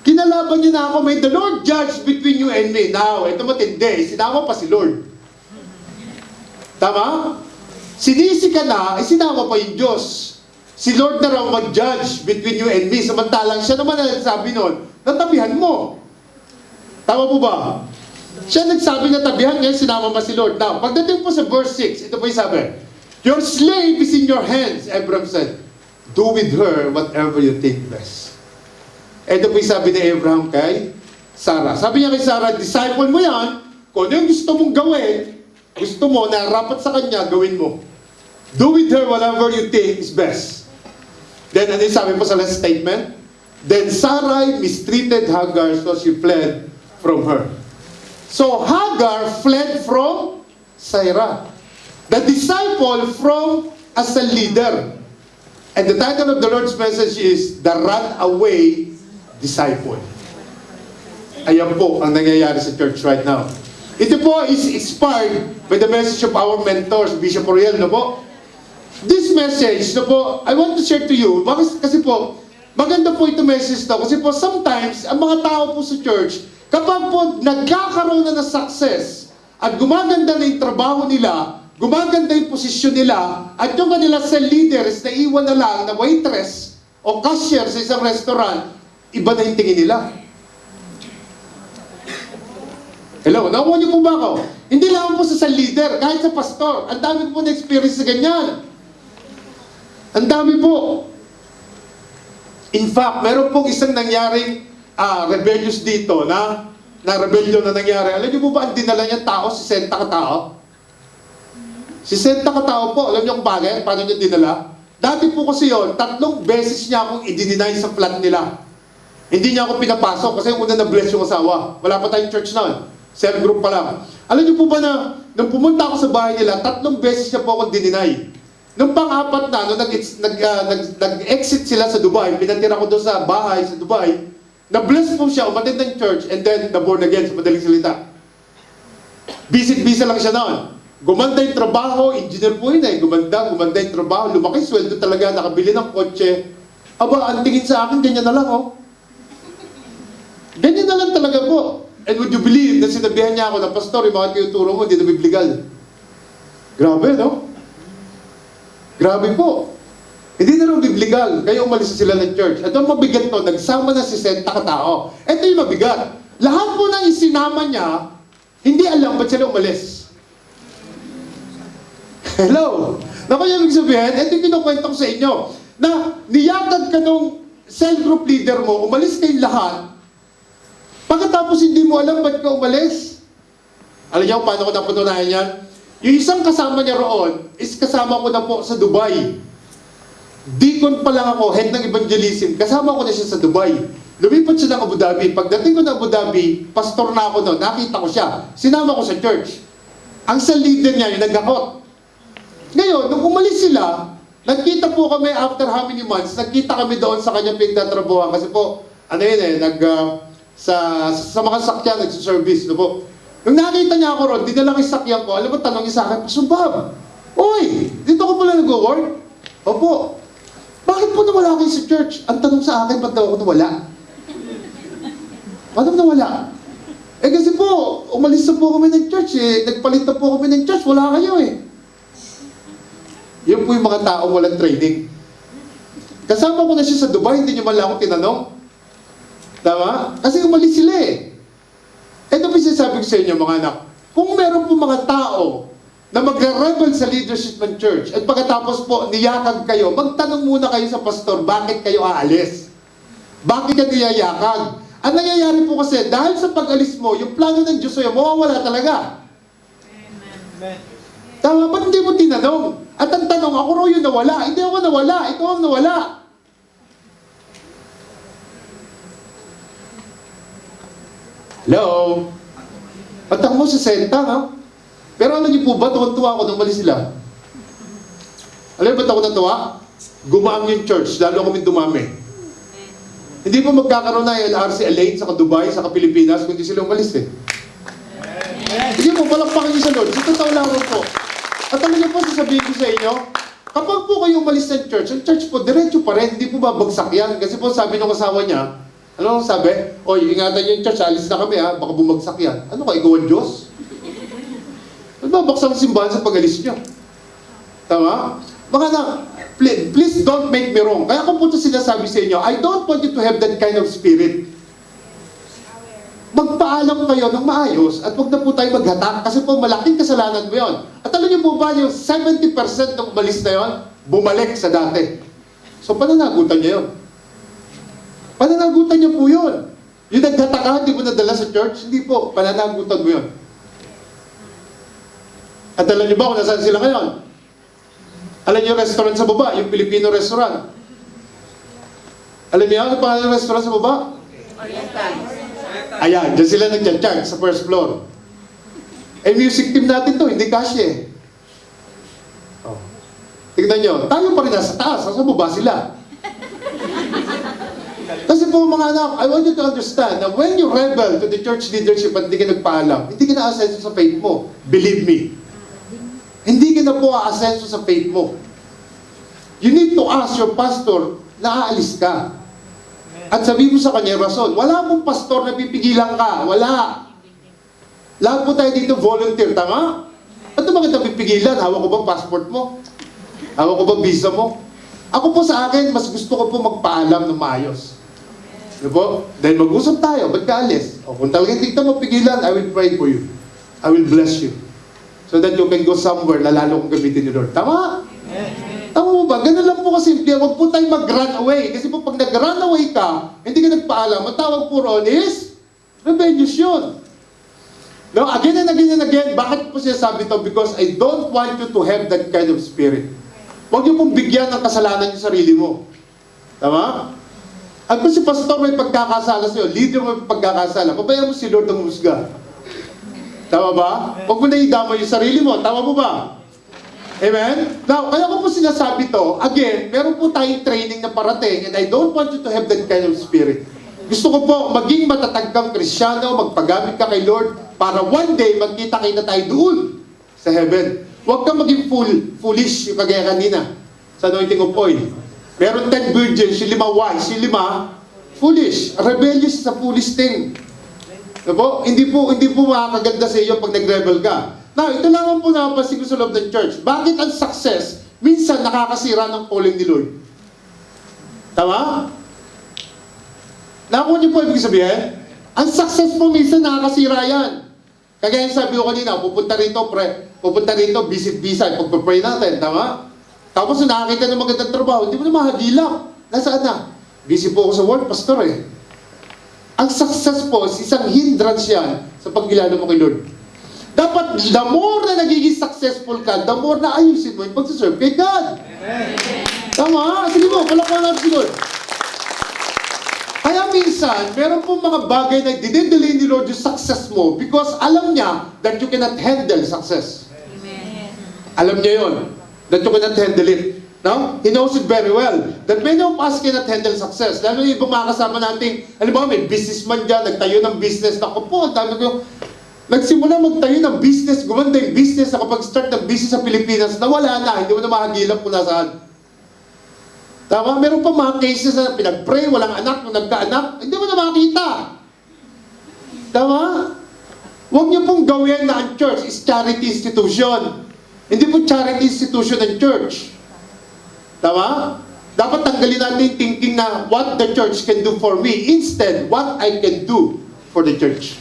Kinalaban niya na ako, may the Lord judge between you and me. Now, ito matindi, sinama pa si Lord. Tama? Sinisi ka na, sinama pa yung Diyos. Si Lord na raw mag-judge between you and me. Samantalang siya naman na nagsabi nun, natabihan mo. Tama po ba? Siya nagsabi na tabihan, ngayon sinama pa si Lord. Now, pagdating po sa verse 6, ito po yung sabi, your slave is in your hands, Abram said. Do with her whatever you think best. Ito po yung sabi ni Abraham kay Sarah. Sabi niya kay Sarah, disciple mo yan, kung ano yung gusto mong gawin, gusto mo na rapat sa kanya, gawin mo. Do with her whatever you think is best. Then, ano yung sabi po sa last statement? Then Sarai mistreated Hagar, so she fled from her. So Hagar fled from Sarah. The disciple from as a leader. And the title of the Lord's message is The Runaway Disciple. Ayan po ang nangyayari sa church right now. Ito po is inspired by the message of our mentors, Bishop Oriel, no po? This message, no po, I want to share to you, kasi po, maganda po ito message to, kasi po sometimes, ang mga tao po sa church, kapag po nagkakaroon na ng success, at gumaganda na yung trabaho nila, gumaganda yung posisyon nila, at yung kanila sa leaders na iwan na lang na waitress o cashier sa isang restaurant, iba na yung tingin nila. Hello, nakuha niyo po ba ako? Hindi lang po sa leader, kahit sa pastor. Ang dami po na experience sa ganyan. Ang dami po. In fact, meron pong isang nangyaring rebellious dito na rebellion na nangyari. Alam niyo po ba ang dinala niyang tao, 60 katao? 60 katao po. Alam niyo kung bakit? Paano niya dinala? Dati po kasi yon, 3 beses niya akong i-deny sa flat nila. Hindi niya ako pinapasok kasi una na-bless yung asawa. Wala pa tayong church noon. Cell group pa lang. Alam niyo po ba na nung pumunta ako sa bahay nila, 3 beses niya po akong dininay. Nung pang-apat na, nung nag-exit sila sa Dubai, pinatira ko doon sa bahay sa Dubai, na-bless po siya, umatid ng church, and then na-born again sa madaling salita. Visit-visa lang siya noon. Gumanda yung trabaho, engineer po yun eh. Gumanda yung trabaho, lumaki sweldo talaga, nakabili ng kotse. Aba, ang tingin sa akin, ganyan na lang oh. Ganyan na lang talaga po. And would you believe na sinabihan niya ako na, Pastor, yung mga tinuturo mo, hindi na bibligal. Grabe, no? Grabe po. Hindi na rin bibligal. Kaya umalis sila ng church. At ang mabigat to, nagsama na 60 katao. Ito yung mabigat. Lahat po na isinama niya, hindi alam ba't sila umalis. Hello? Naku yung ibig sabihin, ito yung kinukwento ko sa inyo, na niyagad ka nung cell group leader mo, umalis kayong lahat, pagkatapos hindi mo alam ba't ka umalis. Alam niyo paano ko napatunayan yan? Yung isang kasama niya roon, is kasama ko na po sa Dubai. Deacon pa lang ako, head ng evangelism, kasama ko na siya sa Dubai. Lumipat siya ng Abu Dhabi. Pagdating ko ng Abu Dhabi, pastor na ako noon, nakita ko siya. Sinama ko sa church. Ang sa leader niya, yung nagkakot. Ngayon, nung umalis sila, nagkita po kami after how many months, nagkita kami doon sa kanyang pinagtatrabuhan. Kasi po, ano yun eh, sa mga sakyan, nagsiservice, no po. Nung nakita niya ako ron, dinala ko yung sakyan ko, alam mo, tanong niya sa akin, Pastor Bob, oy, dito ko pala nag-work? Opo. Bakit po nawala kayo sa church? Ang tanong sa akin, ba't daw ako nawala? Paano nawala? Eh kasi po, umalis na po kami ng church eh. Nagpalit na po kami ng church, wala kayo eh. Yun po yung mga tao walang training. Kasama ko na siya sa Dubai, hindi niyo man lang ako tinanong. Tama? Kasi umalis sila eh. Ito po sinasabi ko sa inyo mga anak. Kung meron po mga tao na magre-rebel sa leadership ng church at pagkatapos po niyakag kayo, magtanong muna kayo sa pastor, bakit kayo aalis? Bakit ka niyayakag? Ang nangyayari po kasi, dahil sa pag-alis mo, yung plano ng Diyos sa'yo, mawawala talaga. Amen. Tama, ba't hindi mo tinanong? At ang tanong, ako raw yung nawala. Hindi ako nawala, ikaw ang nawala. Hello? Patang mo sa senta, ha? Pero alam niyo po ba, tuwan-tuwa ako nung mali sila. Alam niyo ba't ako natuwa? Gumaang yung church, lalo kami dumami. Hindi po magkakaroon na LRC Elaine sa Dubai, sa Pilipinas, kundi sila umalis eh. Hindi po, palakpakan niyo sa Lord. Sa totoo lang po. At alam niyo po, sasabihin ko sa inyo, kapag po kayo umalis ng church, ang church po, diretso pa rin, hindi po babagsak yan. Kasi po sabi ng kasawa niya, ano ang sabi? Oy, ingatan niyo yung church, alis na kami ha, baka bumagsak yan. Ano ka, ikaw ang Diyos? Babaksak ang simbahan sa pag-alis niyo. Tama? Mga anak, please don't make me wrong. Kaya kung po ito sinasabi sa inyo, I don't want you to have that kind of spirit. Magpaalam kayo ng maayos at huwag na po tayo maghatak kasi po malaking kasalanan mo yun. At alam niyo po ba yung 70% ng umalis na yun, bumalik sa dati. So pananagutan niya yun. Pananagutan niya po yun. Yung naghatak ka, hindi mo nadala sa church, hindi po, pananagutan mo yun. At alam niyo ba kung nasaan sila ngayon? Alam niyo yung restaurant sa baba, yung Filipino restaurant. Alam niyo ano pangalan ng restaurant sa baba? Oriental. Ayan, dyan sila nag-charge sa first floor. Eh, music team natin to, hindi kasya eh. Oh. Tignan nyo, tayo pa rin nasa taas, nasa baba sila. Kasi po mga anak, I want you to understand na when you rebel to the church leadership at hindi ka nagpaalam, hindi ka na-asenso sa faith mo. Believe me. Hindi ka na po a-asenso sa faith mo. You need to ask your pastor na aalis ka. At sabi mo sa kanya, rason, wala pong pastor na pipigilan ka. Wala. Lahat po tayo dito volunteer, tama? At bakit na pipigilan? Hawak ko ba passport mo? Hawak ko ba visa mo? Ako po sa akin, mas gusto ko po magpaalam ng maayos. Di po? Dahil mag-usap tayo, ba't ka alis? O kung talagang dito mapigilan, I will pray for you. I will bless you. So that you can go somewhere na lalo kong gamitin ni Lord. Tama? Tama mo ba? Ganun lang po kasi, huwag po tayo mag-run away. Kasi po pag nag-run away ka, hindi ka nagpaalam, ang tawag po ron is rebellious yun. No, again and again and again, bakit po siya sabi to? Because I don't want you to have that kind of spirit. Huwag niyo pong bigyan ng kasalanan yung sarili mo. Tama? At kung si pastor may pagkakasala sa'yo, leader may pagkakasala, pabayaan mo si Lord ang husga. Tama ba? Huwag mo na idamay yung sarili mo. Tama po ba? Amen? Now, kaya ko po sinasabi to, again, meron po tayong training na parating and I don't want you to have that kind of spirit. Gusto ko po maging matatag kang Kristyano, magpagamit ka kay Lord para one day magkita kayo na tayo doon sa heaven. Huwag kang maging foolish yung kagaya kanina sa anointing of oil. Meron 10 virgins, yung 5 wise, yung 5 foolish. Rebellious sa foolish thing. Diba? Hindi po makakaganda sa iyo pag nag-rebel ka. Now, ito lang po napansin ko sa loob ng church. Bakit ang success minsan nakakasira ng calling ni Lord? Tama? Nakuha niyo po ibig sabihin? Ang success po minsan nakakasira yan. Kagaya sabi ko kanina, pupunta rito, visit visa, pagpapray natin, tama? Tapos nakakita ng magandang trabaho, hindi mo na mahagilak. Nasaan na? Busy po ako sa work, pastor eh. Ang success po, isang hindrance yan sa pagkilala mo kay Lord. Dapat, the more na nagiging successful ka, the more na ayusin mo yung pagsaserve kay God. Amen. Tama? Sige mo, palakpakan natin si Lord. Kaya minsan, meron pong mga bagay na dinideli ni Lord yung success mo because alam niya that you cannot handle success. Amen. Alam niya yon, that you cannot handle it. No? He knows it very well. That many of us cannot handle success. Lalo yung ibang mga kasama natin, alam mo, may businessman dyan, nagtayo ng business. Naku po, ang dami ko, nagsimula magtayo ng business, gumanda yung business, nakapag-start ng business sa Pilipinas, nawala na, hindi mo na mahagilap kung nasaan. Tama? Meron pa mga cases na pinag-pray, walang anak, nung nagkaanak, hindi mo na makita. Tama? Huwag niyo pong gawin na ang church is charity institution. Hindi po charity institution ang church. Tama? Dapat tanggalin natin yung thinking na what the church can do for me. Instead, what I can do for the church.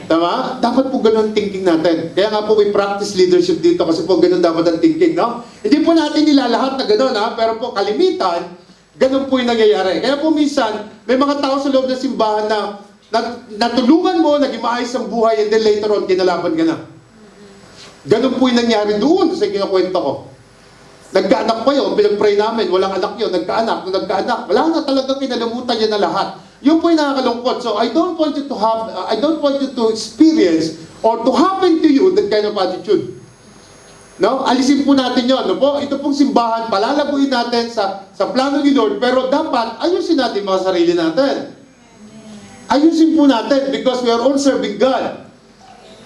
Tama? Dapat po ganun thinking natin. Kaya nga po we practice leadership dito kasi po ganun dapat ang thinking, no? Hindi po natin nilalahat na ganun, ha? Pero po kalimitan, ganun po yung nangyayari. Kaya po minsan, may mga tao sa loob ng simbahan na natulungan mo, naging maayos ang buhay, and then later on, kinalaban ka na. Ganun po yung nangyari doon sa kinukwento ko. Nagkaanak pa yun, pinag-pray namin, walang anak yun, nagkaanak, nung nagkaanak, wala na talagang kinalimutan niya na lahat. Yun po yung nakakalungkot. So I don't want you to experience or to happen to you that kind of attitude. No? Alisin po natin yun. No po? Ito pong simbahan, palalaguin natin sa plano ni Lord, pero dapat ayusin natin mga sarili natin. Ayusin po natin because we are all serving God.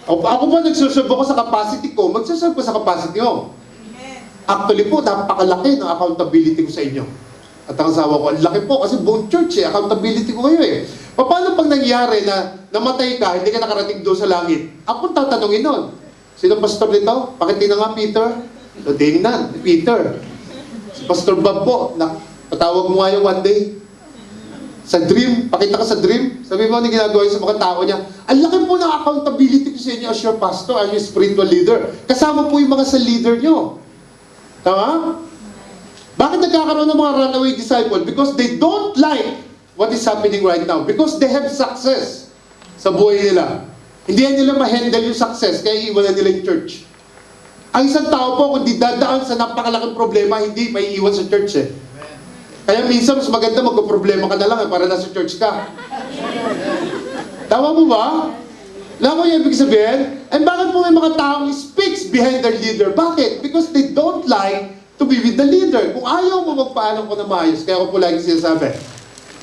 Ako po nagsuserve ako sa capacity ko, magsuserve ko sa capacity ko. Actually po, napakalaki ng accountability ko sa inyo. At ang asawa ko, ang laki po kasi buong church accountability ko kayo eh. Paano pag nangyari na namatay ka, hindi ka nakarating doon sa langit? Ako tatanungin nun. Sino pastor dito? Pakitin na nga, Peter. So, tingnan, Peter. Si Pastor Bob po, patawag mo nga yung one day. Sa dream, pakita ka sa dream. Sabi mo, ano ginagawa sa mga tao niya? Ang laki po ng accountability ko sa inyo as your pastor, as your spiritual leader. Kasama po yung mga sa leader nyo. Tama? Bakit nagkakaroon ng mga runaway disciple? Because they don't like what is happening right now. Because they have success sa buhay nila. Hindi nila ma-handle yung success, kaya iiwanan nila yung church. Ang isang tao po, kung di dadaan sa napakalaking problema, hindi may iwan sa church eh. Kaya minsan, mas maganda magka-problema ka na lang para nasa church ka. Tama mo ba? Alam mo yung ibig sabihin? And bakit po may mga taong speaks behind their leader? Bakit? Because they don't like to be with the leader. Kung ayaw mo, magpaalam ko na maayos. Kaya ako po lagi sinasabi.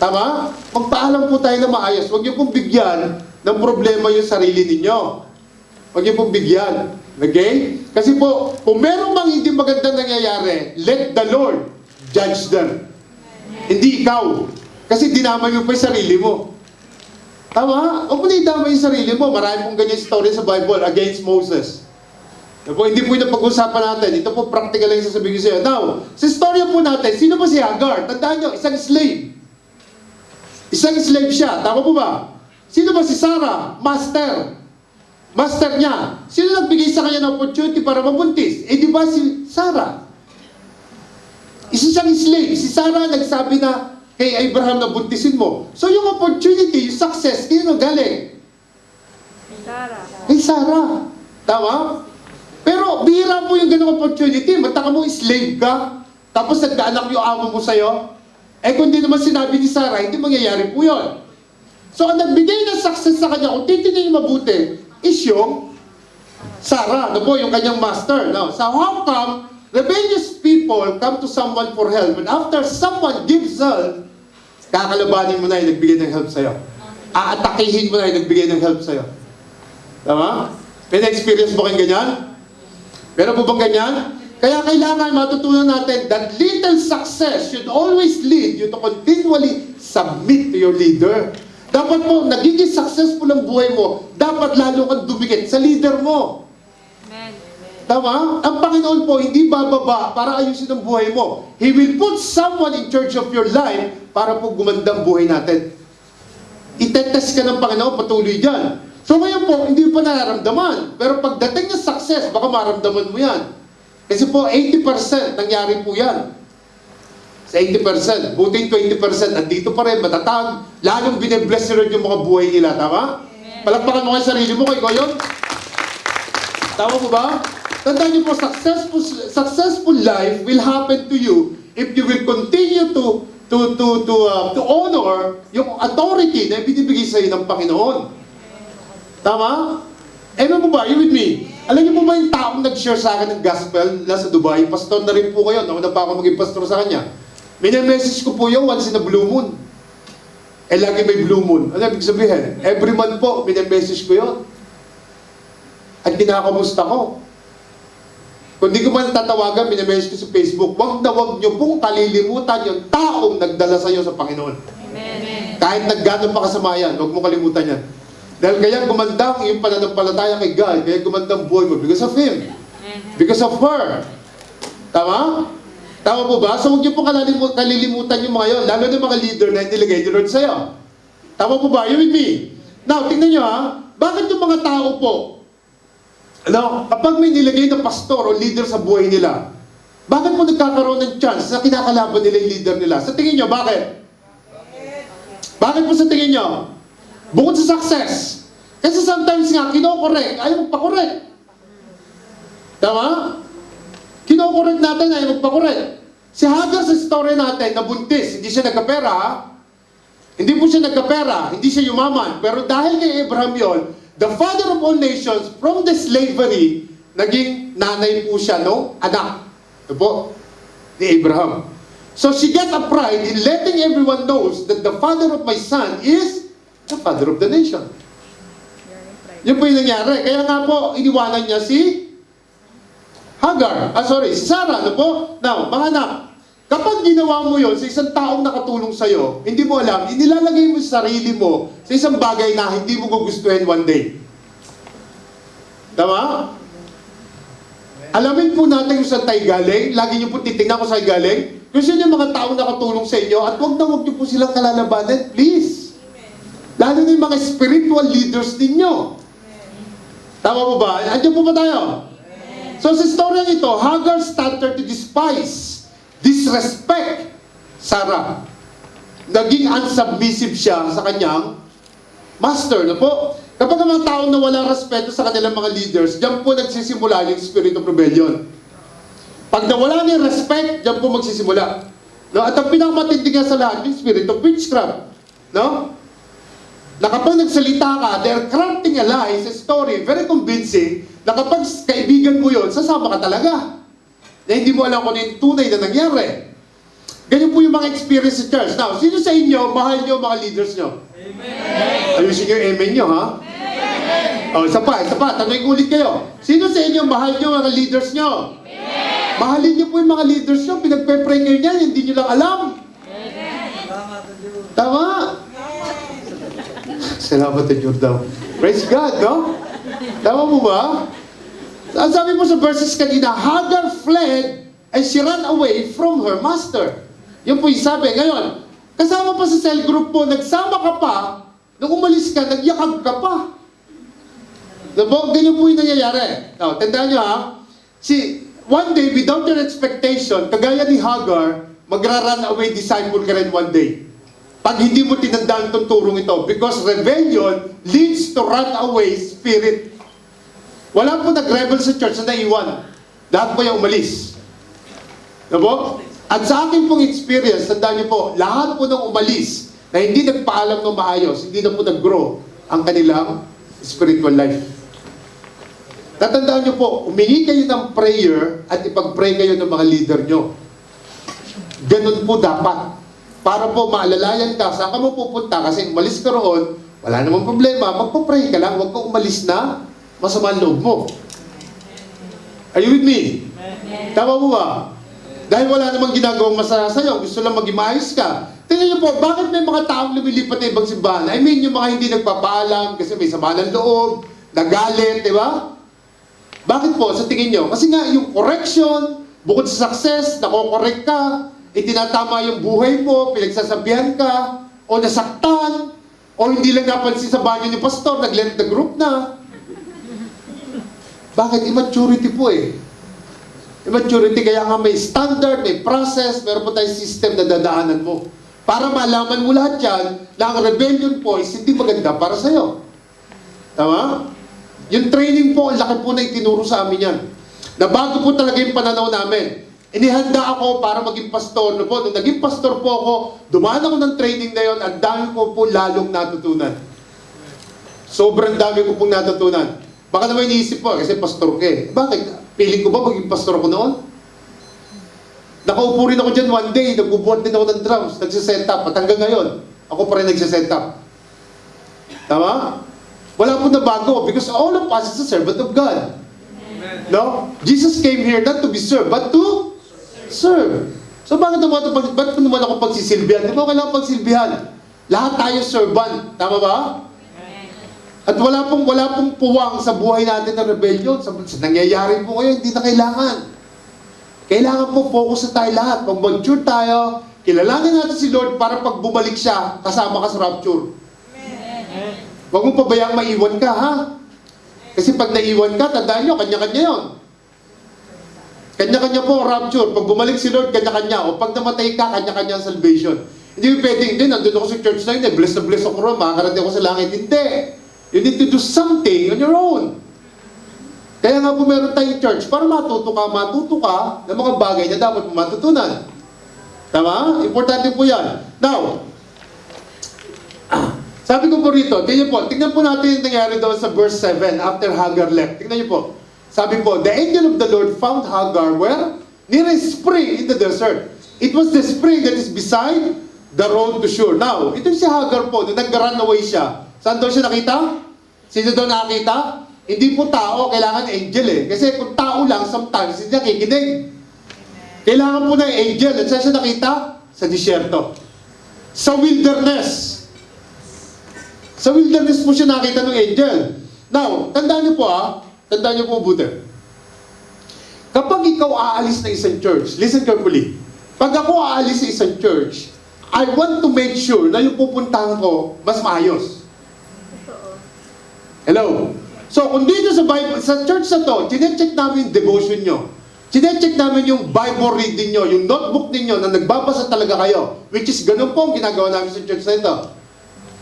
Tama? Magpaalam po tayo na maayos. Huwag niyo pong bigyan ng problema yung sarili ninyo. Huwag niyo pong bigyan. Okay? Kasi po, kung meron mang hindi magandang nangyayari, let the Lord judge them. Hindi ikaw. Kasi dinamay mo pa yung sarili mo. Tama? Huwag mo na idamay yung sarili mo. Marami pong ganyan story sa Bible against Moses. Hindi po yung pag-usapan natin. Ito po practical lang yung sasabihin ko sa iyo. Now, sa storya po natin, sino ba si Hagar? Tandaan nyo, isang slave. Isang slave siya. Tama po ba? Sino ba si Sarah? Master. Master niya. Sino nagbigay sa kanya ng opportunity para mabuntis? Eh di ba si Sarah? Isa siyang slave. Si Sarah nagsabi na kay Abraham na buntisin mo. So yung opportunity, yung success, kino galing? Sarah. Kay Sarah. Tama? Pero bihira po yung ganung opportunity. Magtaka mo, slave ka, tapos nagkaanak yung amo mo sa'yo. Eh kung di naman sinabi ni Sarah, hindi mangyayari po yun. So ang nagbigay ng success sa kanya, kung titignan yung mabuti, is yung Sarah, ano po, yung kanyang master. No? So how come rebellious people come to someone for help, and after someone gives help, kakalabanin mo na yung nagbigay ng help sa'yo. Aatakihin mo na yung nagbigay ng help sa'yo. Tama? May na-experience mo kayong ganyan? Meron po bang ganyan? Kaya kailangan matutunan natin that little success should always lead you to continually submit to your leader. Dapat po, nagiging successful ang buhay mo, dapat lalo kang dumikit sa leader mo. Amen. Tama? Ang Panginoon po, hindi bababa para ayusin ang buhay mo. He will put someone in charge of your life para po gumanda ang buhay natin. Itetest ka ng Panginoon, patuloy dyan. So ngayon po, hindi pa nararamdaman. Pero pagdating ng success, baka maramdaman mo yan. Kasi po, 80% nangyari po yan. Sa 80%. Buting 20%, andito pa rin, matatag. Lalong binibless ni Lord yung mga buhay nila. Tama? Palakpakan mo kayo sarili mo, kayo yun. Tama po ba? Tandaan niyo po, successful life will happen to you if you will continue to honor yung authority na ibinibigay sa iyo ng Panginoon. Tama? Amen po ba? You with me? Alam niyo po ba yung taong nag-share sa akin ng gospel nasa Dubai? Pastor na rin po kayo. Nauna pa ako maging pastor sa kanya. Message ko po yun once in a blue moon. Eh, lagi may blue moon. Ano ibig sabihin? Every month po, message ko yun. At kinakamusta ko. Kung di ko man tatawagan, message ko sa Facebook, wag na wag niyo pong kalilimutan yung taong nagdala sa iyo sa Panginoon. Amen. Kahit naggano'n pa kasama yan, huwag mo kalimutan yan. Dahil kaya gumanda ang iyong pananampalataya kay God, kaya gumanda ang buhay mo because of Him. Because of her. Tama? Tama po ba? So huwag niyo po kalilimutan yung mga yun, lalo na mga leader na inilagay ni Lord sa'yo. Tama po ba? You with me? Now, tingnan niyo ha, bakit yung mga tao po, ano, kapag may nilagay na pastor o leader sa buhay nila, bakit po nagkakaroon ng chance na kinakalaban nila yung leader nila? Sa tingin niyo, bakit? Bakit po sa tingin niyo? Bukod sa success. Kasi sometimes nga, kinokorek, ayaw magpakorek. Tama? Kinokorek natin, ayaw magpakorek. Si Hagar sa story natin, nabuntis, hindi siya nagkapera, ha? Hindi po siya nagkapera, hindi siya yumaman. Pero dahil kay Abraham yon, the father of all nations, from the slavery, naging nanay po siya, no? Anak. Ito po, ni Abraham. So she got a pride in letting everyone knows that the father of my son is the father of the nation. Yun po yung nangyari. Kaya nga po, iniwanan niya si Hagar. Si Sarah. Ano po? Now, mga anak, kapag ginawa mo yun sa isang taong nakatulong sa'yo, hindi mo alam, inilalagay mo sa sarili mo sa isang bagay na hindi mo gugustuhin one day. Tama? Alamin po natin kung saan tayo galing. Lagi niyo po titignan kung saan galing. Kung sino yung mga taong nakatulong sa inyo at huwag na huwag niyo po silang kalalabanan, please. Lalo na yung mga spiritual leaders ninyo. Tama po ba? Andiyan po ba tayo? So sa story ito, Hagar started to despise, disrespect Sarah. Naging unsubmissive siya sa kanyang master. Na po? Kapag ang mga taong na walang respeto sa kanilang mga leaders, diyan po nagsisimula yung spirit of rebellion. Pag nawala niya yung respect, diyan po magsisimula. No? At ang pinakamatindi nga sa lahat, yung spirit of witchcraft. No? Na kapag nagsalita ka, they're crafting a lie, a story, very convincing, na kapag kaibigan mo yun, sasama ka talaga. Na hindi mo alam kung ano yung tunay na nangyari. Ganyan po yung mga experience sa church. Now, sino sa inyo, mahal nyo mga leaders nyo? Amen! Ayusin nyo yung amen nyo, ha? Amen! O, isa pa. Tanongin ulit kayo. Sino sa inyo, mahal nyo mga leaders nyo? Amen! Mahalin nyo po yung mga leaders nyo. Pinagpe-pray kayo niyan, hindi nyo lang alam. Amen! Tama? Salamat at Jordan. Praise God, no? Tama mo ba? Ang sabi mo sa verses kanina, Hagar fled and she ran away from her master. Yun po yung sabi. Ngayon, kasama pa sa cell group mo, nagsama ka pa, nung umalis ka, nagyakag ka pa. Diba? Ganyan po yung nangyayari. Now, tandaan nyo ha, one day, without your expectation, kagaya ni Hagar, magra-run away disciple ka rin one day. Pag hindi mo tinandaan itong turong ito, because rebellion leads to run away spirit. Wala po nag-rebel sa church na naiwan. Lahat po yung umalis. Diba? At sa akin pong experience, tandaan niyo po, lahat po nang umalis na hindi nagpaalam ng maayos, hindi na po nag-grow ang kanilang spiritual life. Tatandaan niyo po, humingi kayo ng prayer at ipag-pray kayo ng mga leader niyo. Ganun po dapat. Para po maalalayan ka, saan ka mo pupunta? Kasi umalis ka roon, wala namang problema, magpa-pray ka lang, huwag kang umalis na masama ang loob mo. Are you with me? Tama mo ba? Dahil wala namang ginagawang masaya sa'yo, gusto lang maging maayos ka. Tingnan niyo po, bakit may mga taong lumilipat na ibang simbahan? I mean, yung mga hindi nagpapaalam kasi may sama ng loob, nagalit, di ba? Bakit po, sa tingin niyo? Kasi nga, yung correction, bukod sa success, nakokorek ka, itinatama yung buhay mo, pinagsasabihan ka, o nasaktan, o hindi lang napansin sa banyo ni pastor, nag-let the group na. Bakit? Immaturity po eh. Immaturity, kaya nga may standard, may process, meron po tayong system na dadaanan mo. Para malaman mo lahat yan, na ang rebellion po is hindi maganda para sa'yo. Tama? Yung training po, ang laki po na itinuro sa amin yan. Na bago po talaga yung pananaw namin. Inihanda ako para maging pastor. No po, nung naging pastor po ako, dumaan ako ng training na yon, ang dami ko po lalong natutunan. Sobrang dami ko pong natutunan. Baka naman iniisip mo, kasi pastor ka eh. Bakit? Piling ko ba maging pastor ako noon? Nakaupo rin ako dyan one day, nagbubuhat din ako ng drums, nagsiset up, at hanggang ngayon, ako pa rin nagsiset up. Tama? Wala po na bago, because all of us is a servant of God. No? Jesus came here not to be served, but to serve. So bakit naman ako pagsisilbihan? Di ba kailangan pagsilbihan? Lahat tayo servant. Tama ba? At wala pong puwang sa buhay natin na rebellion. Sa nangyayari po ngayon, hindi na kailangan. Kailangan po focus na tayo lahat. Pag mature tayo, kilalanin natin si Lord para pag bumalik siya, kasama ka sa rapture. Huwag mo pabayang maiwan ka, ha? Kasi pag naiwan ka, tandaan nyo, kanya-kanya yun. Kanya-kanya po ang rapture. Pag bumalik si Lord, kanya-kanya. O pag namatay ka, kanya-kanya ang salvation. Hindi pwedeng, hindi, nandun ako sa church na yun, bless na bless ako ron, makakarating ako sa langit. Hindi. You need to do something on your own. Kaya nga po meron tayong church para matuto ka ng mga bagay na dapat mo matutunan. Tama? Importante po yan. Now, sabi ko po rito, tingnan po natin yung nangyari doon sa verse 7 after Hagar left. Tingnan niyo po. Sabi po, the angel of the Lord found Hagar where? Near a spring in the desert. It was the spring that is beside the road to Shur. Now, ito si Hagar po, nung nag-run away siya. Saan daw siya nakita? Sino daw nakakita? Hindi po tao, kailangan angel eh. Kasi kung tao lang, sometimes hindi nakikinig. Kailangan po ng angel. At saan siya nakita? Sa disyerto. Sa wilderness. Sa wilderness po siya nakita ng angel. Now, tandaan niyo po tandaan niyo po buti. Kapag ikaw aalis na isang church, listen carefully. Pag ako aalis sa isang church, I want to make sure na yung pupuntahan ko, mas maayos. Hello? So, kung dito sa Bible, sa church na to, chinecheck namin yung devotion nyo. Chinecheck namin yung Bible reading nyo, yung notebook ninyo na nagbabasa talaga kayo. Which is, ganun po ang ginagawa namin sa church na ito.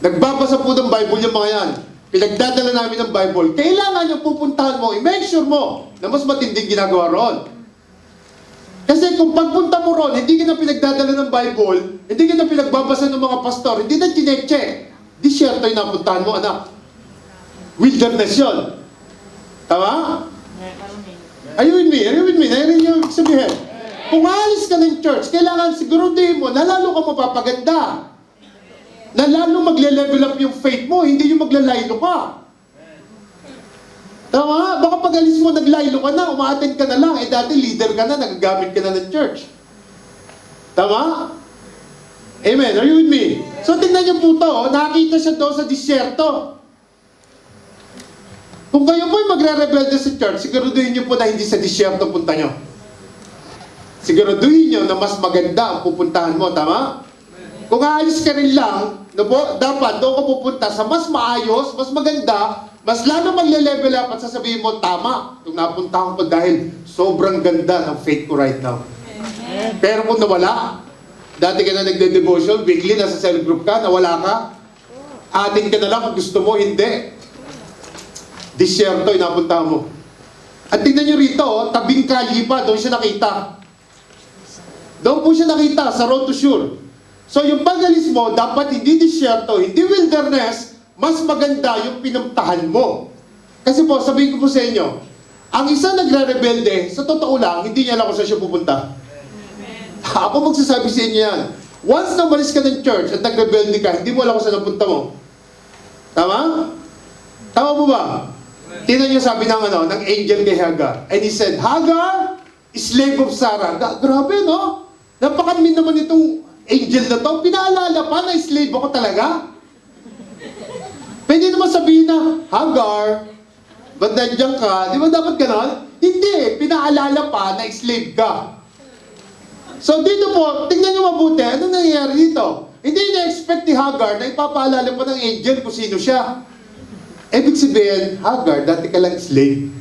Nagbabasa po ng Bible yung mga yan. Pinagdadala namin ng Bible. Kailangan yung pupuntahan mo, i-make sure mo na mas matinding ginagawa ron. Kasi kung pagpunta mo ron, hindi ka na pinagdadala ng Bible, hindi ka na pinagbabasa ng mga pastor, hindi na chinecheck. Disyerto yung napuntahan mo, anak. Wilderness yun. Tama? Are you with me? Are you with me? Narinig niyo ibig sabihin? Kung alis ka ng church, kailangan siguruhin mo na lalo ka mapapaganda. Na lalo magle-level up yung faith mo, hindi yung maglalaylo ka. Tama? Baka pag alis mo, naglaylo ka na, umaattend ka na lang, dati leader ka na, nagagamit ka na ng church. Tama? Amen. Are you with me? So tingnan niyo po ito, nakita siya doon sa disyerto. Kung kayo po'y magre-rebelde sa church, siguraduhin niyo po na hindi sa disyerto punta niyo. Siguraduhin niyo na mas maganda ang pupuntahan mo, tama? Kung aalis ka rin lang, dapat doon ka pupunta sa mas maayos, mas maganda, mas lalo magle-level up at sasabihin mo, tama, itong napuntahan ko dahil sobrang ganda ng faith ko right now. Pero kung nawala, dati ka na nagde-devotion, weekly, nasa cell group ka, nawala ka, atin ka na lang kung gusto mo, hindi. Disyerto, inapunta mo. At tingnan nyo rito, tabing kalye pa, doon siya nakita. Doon po siya nakita, sa road to Shur. So yung pag-alis mo, dapat hindi disyerto, hindi wilderness, mas maganda yung pinuntahan mo. Kasi po, sabihin ko po sa inyo, ang isa nagre-rebelde, sa totoo lang, hindi niya alam kung saan siya pupunta. Ako magsasabi sa inyo yan. Once na umalis ka ng church at nagrebelde ka, hindi mo alam kung saan napunta mo. Tama? Tama po ba? Tingnan niyo sabi ng angel kay Hagar. And he said, Hagar, slave of Sarah. Grabe, no? Napakamin naman itong angel na to. Pinaalala pa na slave ako talaga. Pwede naman sabihin na, Hagar, ba't nandiyan ka? Di ba dapat ganon? Hindi, pinaalala pa na slave ka. So dito po, tingnan niyo mabuti, ano nangyayari dito? Hindi na-expect ni Hagar na ipapaalala pa ng angel kung sino siya. Ibig sabihin, Hagar, dati ka lang slave.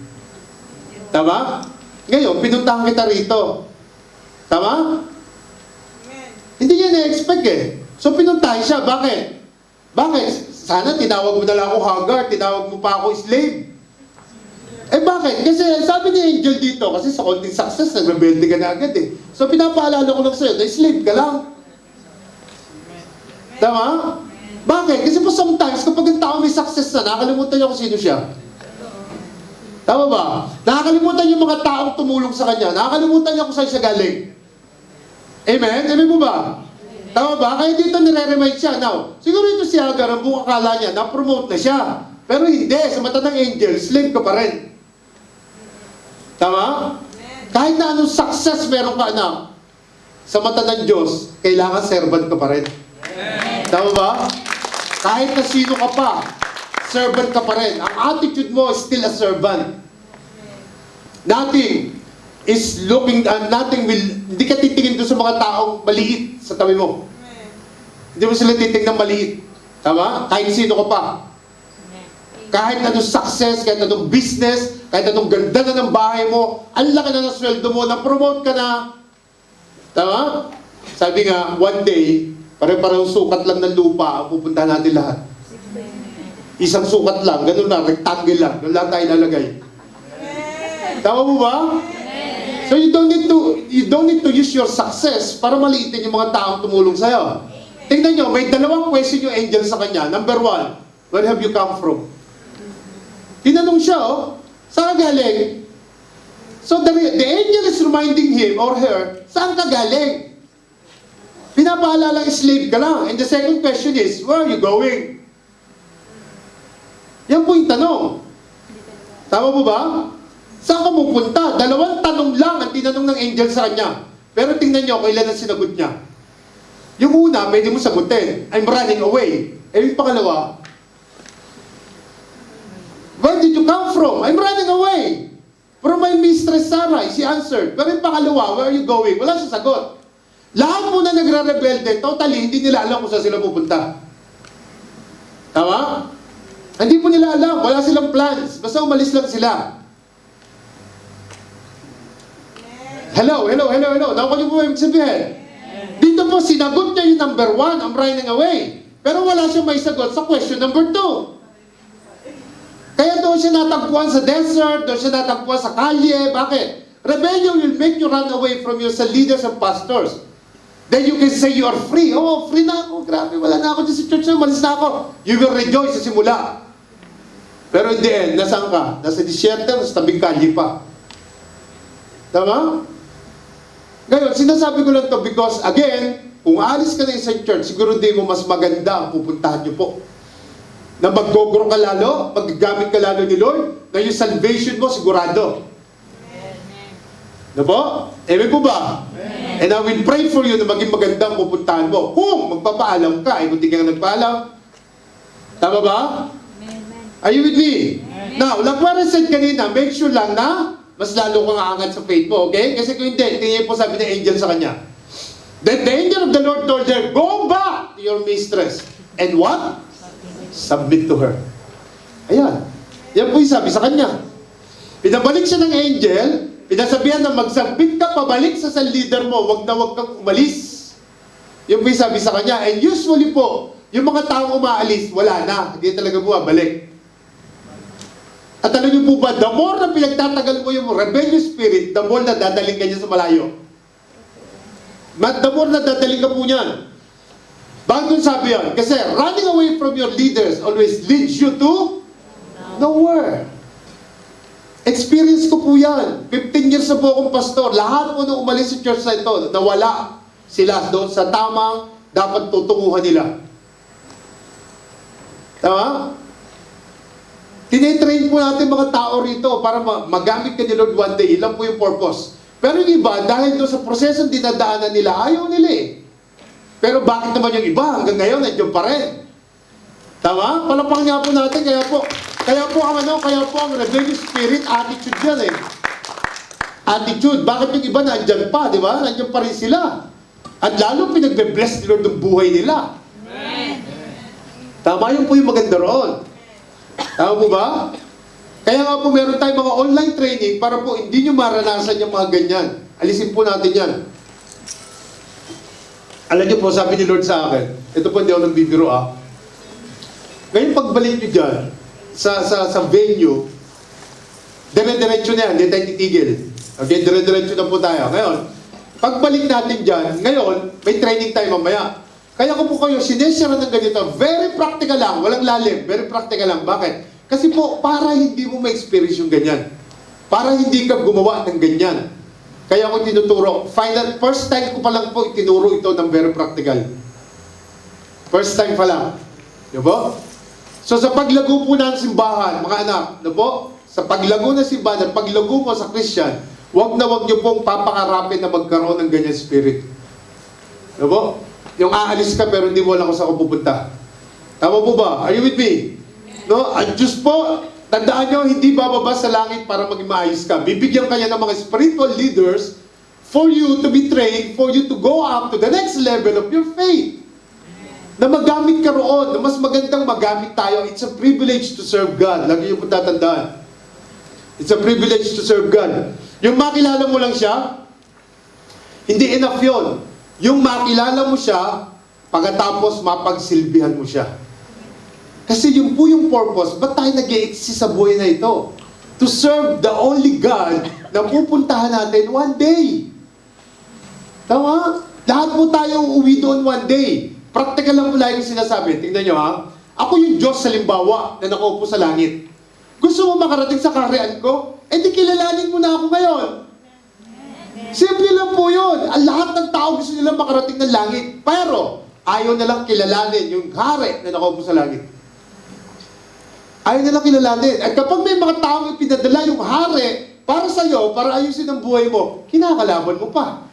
Tama? Ngayon, pinuntahan kita rito. Tama? Hindi niya na-expect eh. So pinuntahan siya. Bakit? Bakit? Sana tinawag mo na lang ako Hagar, tinawag mo pa ako slave. Eh bakit? Kasi sabi ni angel dito, kasi sa konting success, nag-rebelde ka na agad eh. So pinapaalala ko lang sa'yo, na slave ka lang. Tama? Bakit? Kasi po sometimes, kapag ang tao may success na, nakalimutan niya kung sino siya. Tama ba? Nakakalimutan yung mga taong tumulong sa kanya. Nakakalimutan niya kung saan siya galing. Amen? Amen mo ba? Tama ba? Kaya dito nire-remind siya. Now, siguro ito si Hagar, ang buong akala niya, na-promote na siya. Pero hindi, sa mata ng angel, slave ka pa rin. Tama? Kahit na anong success meron ka, anak, sa mata ng Diyos, kailangan servant ka pa rin. Tama ba? Kahit na sino ka pa, servant ka pa rin. Ang attitude mo is still a servant. Nothing is looking, hindi ka titingin doon sa mga taong maliit sa tabi mo. Hindi mo sila titingnan maliit. Tama? Kahit sino ka pa. Kahit anong success, kahit anong business, kahit anong ganda na ng bahay mo, ang laki na ng sweldo mo, na-promote ka na. Tama? Sabi nga, one day, pare-parang sukat lang ng lupa ang pupuntahan natin lahat. Isang sukat lang, ganun na, rectangle lang, doon lang tayo lalagay. Tama mo ba? So you don't need to use your success para maliitin yung mga taong tumulong sa'yo. Tingnan nyo, may dalawang question yung angel sa kanya. Number 1, where have you come from? Tinanong siya, saan ka galing? So the angel is reminding him or her, saan ka galing? Pinapaalala, slave ka lang. And the second question is, where are you going? Yan po yung tanong. Tama po ba? Saan ka pupunta? Dalawang tanong lang ang tinanong ng angel sa kanya. Pero tingnan nyo, kailan ang sinagot niya. Yung una, pwede mo sagutin, I'm running away. Eh yung pangalawa, where did you come from? I'm running away. From my mistress Sarah, she answered. Pero yung pangalawa, where are you going? Wala siya sagot. Lahat muna nagre-rebelde, totally, hindi nila alam kung saan sila pupunta. Tama? Hindi po nila alam, wala silang plans. Basta umalis lang sila. Hello. Nakuha niyo po ibig sabihin? Dito po, sinagot niya yung number 1, I'm running away. Pero wala siyang may sagot sa question number 2. Kaya doon siya natagpuan sa desert, doon siya natagpuan sa kalye. Bakit? Rebellion will make you run away from your leaders and pastors. Then you can say you are free. Oh, free na ako. Grabe, wala na ako dyan sa church na. Malis na ako. You will rejoice sa simula. Pero in the end, nasaan ka? Nasa disyerto, nasa tabing kalye pa. Tama? Ngayon, sinasabi ko lang to because, again, kung aalis ka na isang church, siguro hindi mo mas maganda ang pupuntahan nyo po. Na mag-go-grow ka lalo, magagamit ka lalo ni Lord, na yung salvation mo sigurado. Ano po? Amen po ba? Amen. And I will pray for you na maging magandang pupuntahan mo. Kung magpapaalam ka, kung di ka nagpaalam. Tama ba? Amen. Are you with me? Amen. Now, like what I said kanina, make sure lang na mas lalo kang aangat sa faith mo, okay? Kasi kung hindi, tingin po sabi ng angel sa kanya. Then the angel of the Lord told her, go back to your mistress. And what? Submit to her. Ayan. Yan po yung sabi sa kanya. Pinabalik siya ng angel, pinasabihan na magsubmit ka pabalik sa leader mo, wag kang umalis. Yan po yung sabi sa kanya. And usually po, yung mga taong umaalis, wala na. Hindi talaga bumabalik. At alam niyo po ba, the more na pinagtatagal mo yung rebellious spirit, the more na dadaling ka niya sa malayo. The more na dadaling ka po niyan. Bakit kung sabi yan? Kasi running away from your leaders always leads you to nowhere. Experience ko po yan. 15 years na po akong pastor. Lahat po nung umalis sa church na ito, nawala sila doon sa tamang dapat tutunguhan nila. Tama? Tinetrain po natin mga tao rito para magamit ka ni Lord one day. Ilan po yung purpose. Pero yung iba, dahil doon sa prosesong dinadaanan nila, ayaw nila eh. Pero bakit naman yung iba hanggang ngayon, nandiyan pa rin? Tama? Palapang nga po natin, kaya po ang rebellious spirit, attitude yan eh. Attitude. Bakit yung iba nandiyan pa, di ba? Nandiyan pa rin sila. At lalo pinagbe-bless ni Lord ng buhay nila. Amen. Tama, yun po yung maganda roon. Tama po ba? Kaya nga po meron tayong mga online training para po hindi nyo maranasan yung mga ganyan. Alisin po natin yan. Alam niyo po, sabi ni Lord sa akin, ito po hindi ako nang bibiro Ngayon pagbalik nyo dyan, sa venue, dire-diretso na yan, hindi tayo titigil. Okay, dire-diretso na po tayo. Ngayon, pagbalik natin dyan, ngayon, may training tayo mamaya. Kaya ko po kayo, sineshare ng ganito, very practical lang, walang lalim, very practical lang. Bakit? Kasi po, para hindi mo ma-experience yung ganyan. para hindi ka gumawa ng ganyan. Kaya ako tinuturo. First time ko pa lang po itinuro ito ng very practical. First time pa lang. Di ba? So sa paglago po ng simbahan, mga anak, di ba? Sa paglago ng simbahan, at paglago mo sa Christian, wag niyo pong papakarapin na magkaroon ng ganyan spirit. Di ba? Yung aalis ka pero hindi mo alam kung saan ka pupunta. Tama po ba? Are you with me? No? Ang Diyos po, tandaan nyo, hindi bababa sa langit para maging maayos ka. Bibigyan kanya ng mga spiritual leaders for you to be trained, for you to go up to the next level of your faith. Na magamit ka roon, na mas magandang magamit tayo. It's a privilege to serve God. Lagi niyo po tatandaan. It's a privilege to serve God. Yung makilala mo lang siya, hindi enough yun. Yung makilala mo siya, pagkatapos mapagsilbihan mo siya. Kasi yun po yung purpose. Ba't tayo nag-i-exist sa buhay na ito? To serve the only God na pupuntahan natin one day. Tama? Lahat po tayo uuwi doon one day. Practical lang po lagi yung sinasabi. Tingnan nyo ha. Ako yung Diyos sa limbawa na nakaupo sa langit. Gusto mo makarating sa kaharian ko? Eh di kilalanin mo na ako ngayon. Simple lang po yun. Ang lahat ng tao gusto nilang makarating ng langit. Pero ayaw na lang kilalanin yung hari na nakaupo sa langit. Ayaw na lang kilalanin. At kapag may mga taong ipinadala yung hari para sa'yo, para ayusin ang buhay mo, kinakalaban mo pa.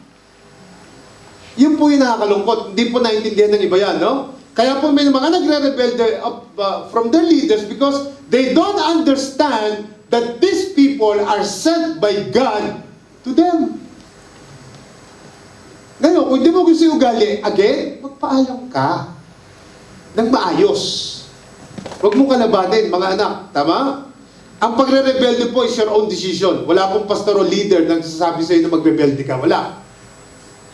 Yun po yung nakakalungkot. Hindi po naintindihan ng iba yan, no? Kaya po may mga nagre-rebelde from their leaders because they don't understand that these people are sent by God to them. Ngayon, kung di mo gusto yung ugali, again, magpaalam ka ng maayos. Huwag mo kalabanin, mga anak. Tama? Ang pagre-rebelde po is your own decision. Wala pong pastor o leader na nagsasabi sa iyo na magrebelde ka. Wala.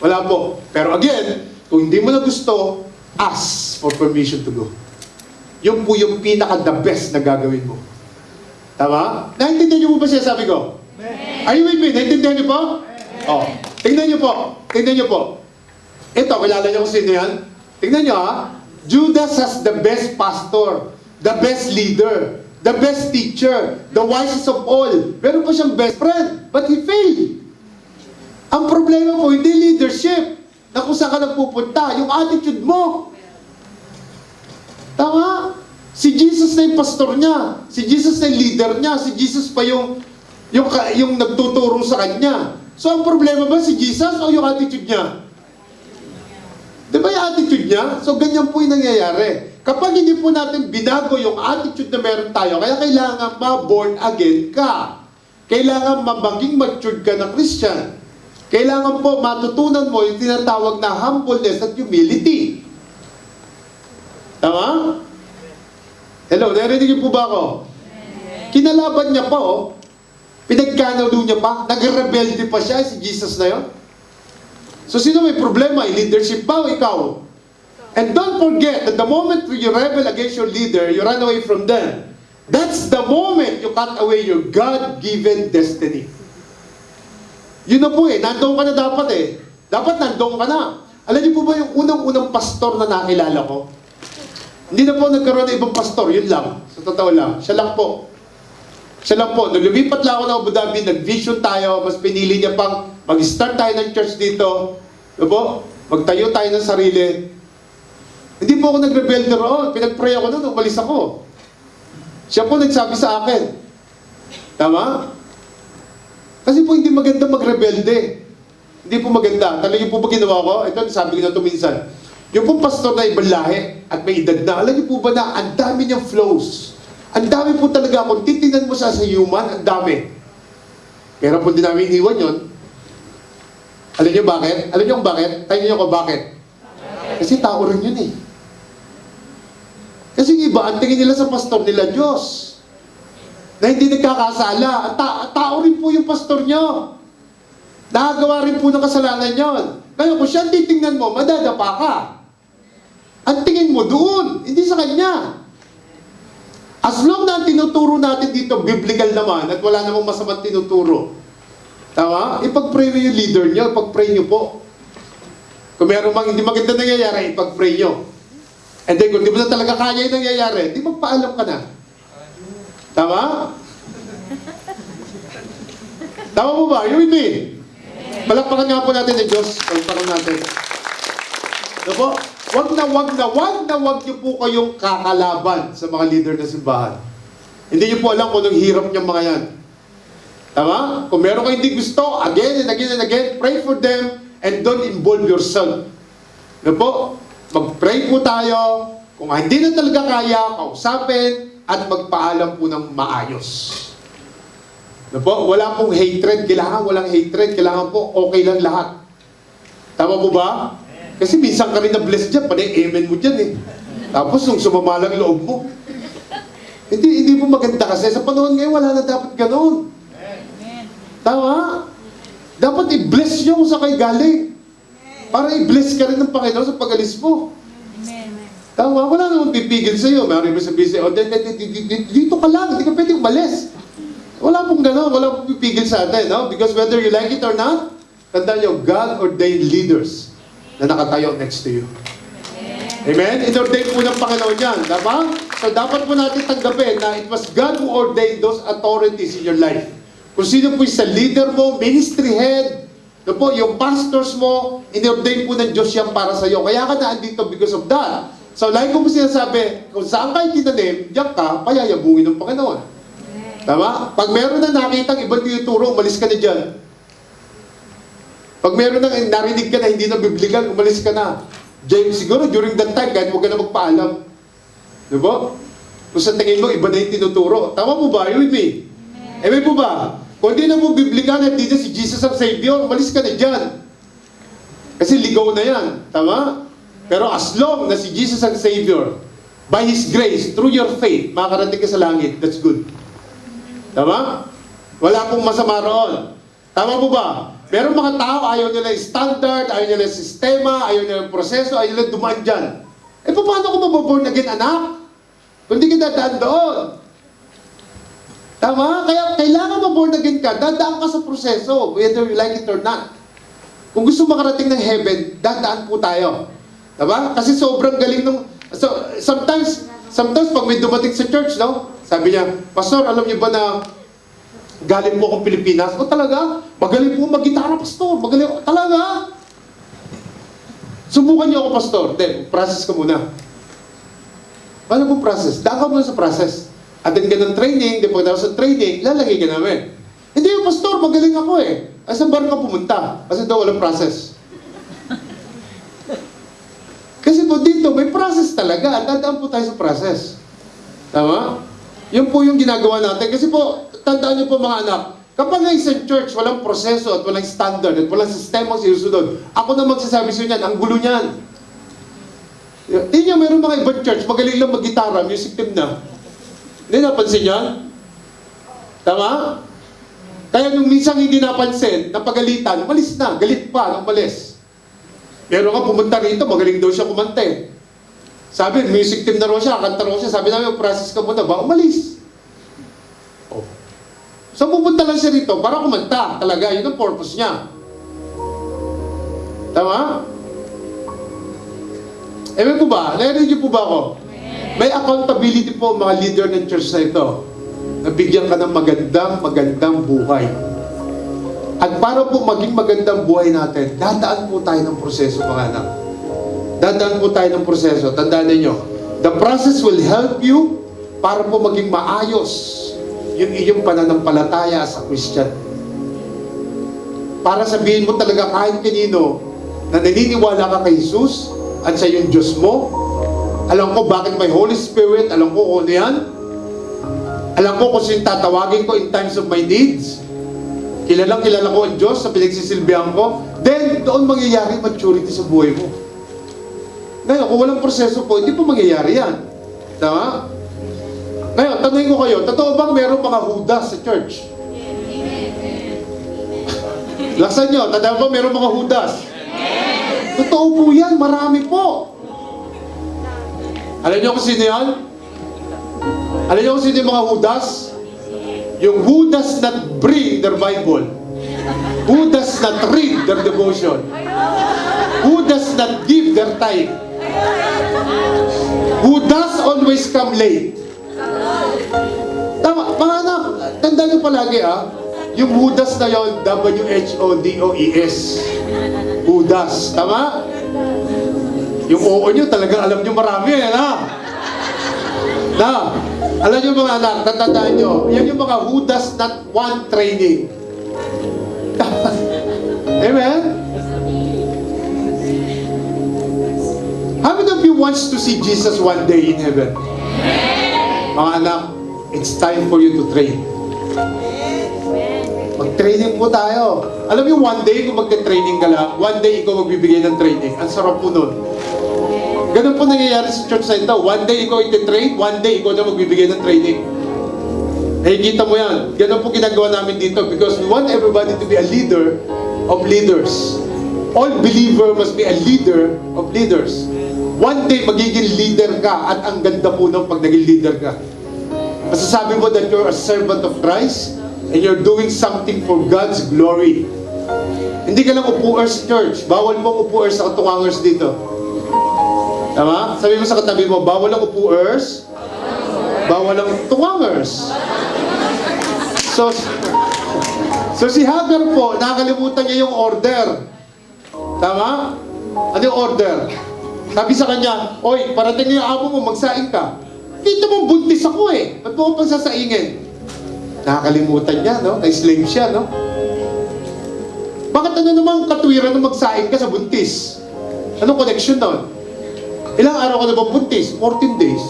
Wala po. Pero again, kung hindi mo na gusto, ask for permission to go. Yun po yung pinaka-the best na gagawin mo. Tama? Naintindihan niyo po ba siya sabi ko? Are you with me? Naintindihan niyo po? Oh. Tingnan niyo po. Tingnan niyo po. Ito, kilala niyo kung sino yan? Tingnan niyo ha. Judas has the best pastor, the best leader, the best teacher, the wisest of all. Meron pa siyang best friend, but he failed. Ang problema po, hindi leadership na kung saan ka nagpupunta, yung attitude mo. Tama? Si Jesus na yung pastor niya, si Jesus na yung leader niya, si Jesus pa yung nagtuturo sa kanya. So ang problema ba si Jesus o yung attitude niya? Di ba yung attitude niya? So ganyan po yung nangyayari. Kapag hindi po natin binago yung attitude na meron tayo, kaya kailangan ma-born again ka. Kailangan maging matured ka na Christian. Kailangan po matutunan mo yung tinatawag na humbleness at humility. Tama? Hello, narinig niyo po ba ako? Kinalaban niya pa, oh. Pinagkanalo niya pa. Nag-rebelde pa siya, si Jesus na yun. So, sino may problema? Leadership ba o ikaw? And don't forget that the moment you rebel against your leader, you run away from them. That's the moment you cut away your God-given destiny. Yun na po eh. Nandoon ka na dapat eh. Dapat nandoon ka na. Alam niyo po ba yung unang-unang pastor na nakilala ko? Hindi na po nagkaroon ng ibang pastor. Yun lang. Sa totoo lang. Siya lang po. Siya lang po. Nung lumipat lang ako ng Abu Dhabi, nag-vision tayo. Mas pinili niya pang mag-start tayo ng church dito. Ano po? Magtayo tayo ng sarili. Hindi po ako nag-rebelde roon. Pinag-pray ako noon. Umalis ako. Siya po nagsabi sa akin. Tama? Kasi po hindi maganda magrebelde. Hindi po maganda. Talagang po ba ginawa ko? Ito, sabi ko na ito minsan. Yung po pastor na ibang lahi at may edad na, alam niyo po ba na ang dami niyang flows. Ang dami po talaga. Kung titingnan mo siya sa human, ang dami. Pero po din namin iniwan yun. Alam niyo bakit? Alam niyo bakit? Tayo niyo ko bakit? Kasi tao rin yun eh. Kasi iba, ang tingin nila sa pastor nila, Diyos. Na hindi nagkakasala. Tao rin po yung pastor nyo. Nakagawa rin po ng kasalanan yon. Kaya kung siya titingnan mo, madadapa ka. Ang tingin mo doon, hindi sa kanya. As long na ang tinuturo natin dito, biblical naman, at wala namang masamang tinuturo. Tama? Ipag-pray mo yung leader nyo, ipag-pray nyo po. Kung meron mang hindi maganda nangyayari, ipag-pray nyo. And then kung di mo na talaga kaya yung nangyayari, di magpaalam ka na. Tama? Tama po ba? You with me? Palakpakan nga po natin ng Diyos. Palakpakan natin. Ano po? Wag niyo po kayong kakalaban sa mga leader ng simbahan. Hindi niyo po alam kung anong hirap niyang mga yan. Tama? Kung meron kayo hindi gusto, again and again and again, pray for them and don't involve yourself. Ano po? Mag-pray po tayo. Kung hindi na talaga kaya, kausapin at magpaalam po ng maayos. Ano po? Wala pong hatred. Kailangan walang hatred. Kailangan po okay lang lahat. Tama po ba? Kasi minsan ka rin na-bless dyan, panay amen mo dyan eh. Tapos nung sumama lang loob mo. Hindi po maganda kasi sa panahon ngayon wala na dapat ganoon. Tama? Dapat i-bless nyo kung sa kayo galing. Para i-bless ka rin ng Panginoon sa pag-alis mo. Tama? Wala namang pipigil sa'yo. Mayroon mo sabihin sa'yo, dito ka lang, hindi ka pwede umalis. Wala pong gano'n, wala pong pipigil sa atin. No? Because whether you like it or not, tandaan nyo, God ordained leaders na nakatayo next to you. Amen? In-ordain po ng Panginoon yan. Diba? So dapat po natin tanggapin na it was God who ordained those authorities in your life. Kung sino po yung sa leader mo, ministry head, po, yung pastors mo, in-ordain po ng Diyos yan para sa iyo. Kaya ka na andito because of that. So like ko po sinasabi, kung saan kayo tinanim, diyan ka, payayabungin ng Panginoon. Tama? Pag meron na nakitang ibang tinuturo, umalis ka na dyan. Pag meron na narinig ka na hindi na biblical, umalis ka na. James, siguro during that time, kahit huwag ka na magpaalam. Diba? Kung sa tingin mo, iba na yung tinuturo. Tama po ba? You with me? Amen po ba? Kung hindi na mo biblical at dito si Jesus ang Savior, umalis ka na dyan. Kasi ligaw na yan. Tama? Pero as long na si Jesus ang Savior, by His grace, through your faith, makakarating ka sa langit. That's good. Tama? Wala pong masama roon. Tama po ba? Pero mga tao, ayaw nila yung standard, ayaw nila yung sistema, ayaw nila yung proseso, ayaw nila dumaan dyan. Eh, paano ko mababorn again, anak? Kung di ka dadaan doon. Tama? Kaya kailangan maborn again ka, dadaan ka sa proseso, whether you like it or not. Kung gusto makarating ng heaven, dadaan po tayo. Tama? Kasi sobrang galing ng... So, sometimes pag may dumating sa church, no? Sabi niya, Pastor, alam niyo ba na galing po akong Pilipinas? O talaga? Magaling po mag-gitara, Pastor. Magaling. Talaga? Subukan niyo ako, Pastor. Then, process ka muna. Ano pong process? Daan ka muna sa process. Attend ka ng training, di pagkatapos sa training, lalagay ka namin. Hindi, Pastor, magaling ako eh. Ay, saan ba ka pumunta? Kasi daw walang process. Kasi po dito, may process talaga. Dadaan po tayo sa process. Tama? Yun po yung ginagawa natin. Kasi po, tandaan niyo po mga anak, kapag nga isang church, walang proseso at walang standard at walang sistema sinusunod, ako na magsasabi sa inyo yan, ang gulo niyan. Hindi niya, mayroon mga ibang church, magaling lang mag-gitara, music team na. Hindi napansin yan? Tama? Kaya nung minsan hindi napansin, napagalitan, umalis na, galit pa, nang umalis. Pero nga pumunta rito, magaling daw siya kumante. Sabi, music team na raw siya, kanta raw siya, sabi namin, process ka muna ba? Umalis. Oh. So pupunta lang siya rito para kumanta. Talaga, yun ang purpose niya. Tama? Ewan po ba? Narinig niyo po ba ako? May accountability po mga leader ng church na ito. Nabigyan ka ng magandang buhay. At para po maging magandang buhay natin, dadaan po tayo ng proseso, mga anak. Dadaan po tayo ng proseso. Tandaan ninyo, the process will help you para po maging maayos yung iyong pananampalataya as a Christian. Para sabihin mo talaga kahit kanino na naniniwala ka kay Jesus at sa yung Diyos mo. Alam ko bakit may Holy Spirit, alam ko kung ano yan. Alam ko kung sino tatawagin ko in times of my needs. Kilala ko ang Diyos sa pinagsisilbihan ko. Then, doon mangyayari maturity sa buhay mo. Ngayon, kung walang proseso po, hindi po mangyayari yan. Tama? Ngayon, tanongin ko kayo, totoo bang mayroong mga Judas sa church? Laksan nyo, totoo bang mayroong mga Judas? Totoo po yan, marami po. Alam nyo kung sino yan? Alam nyo kung sino yung mga Judas? Yung who does not bring their Bible, who does not read their devotion, who does not give their time, who does always come late. Tama, mga anak, tandaan nyo palagi Yung Judas na yon, W-H-O-D-O-E-S. Judas. Tama? Yung oo nyo, talagang alam nyo marami eh, na? Na? Alam nyo mga anak, tatandaan nyo, yan yung mga Judas not one training. Amen? How many of you wants to see Jesus one day in heaven? Mga anak, it's time for you to train. Mag-training po tayo. Alam niyo, one day kung magka-training ka lang, one day ikaw magbibigay ng training. Ang sarap po nun. Ganun po nangyayari sa church sa ito. One day ikaw iti-train, one day ikaw na magbibigay ng training. Nakikita mo yan. Ganun po ginagawa namin dito because we want everybody to be a leader of leaders. All believer must be a leader of leaders. One day magiging leader ka at ang ganda po nung pag naging leader ka. Masasabi mo that you're a servant of Christ and you're doing something for God's glory. Hindi ka lang upuers church. Bawal mo upuers sa katungangers dito. Tama? Sabi mo sa katabi mo, bawal ang upuers, bawal ang tungangers. So si Hagar po, nakakalimutan niya yung order. Tama? Ano yung order? Sabi sa kanya, oy, parating na yung amo mo, magsaing ka. Dito mo, buntis ako eh. Ba't mo ko pagsasaingin? Nakakalimutan niya, no? Na-slave siya, no? Bakit ano namang katwiran na magsaing ka sa buntis? Anong connection doon? Ilang araw ka na ba buntis? 14 days.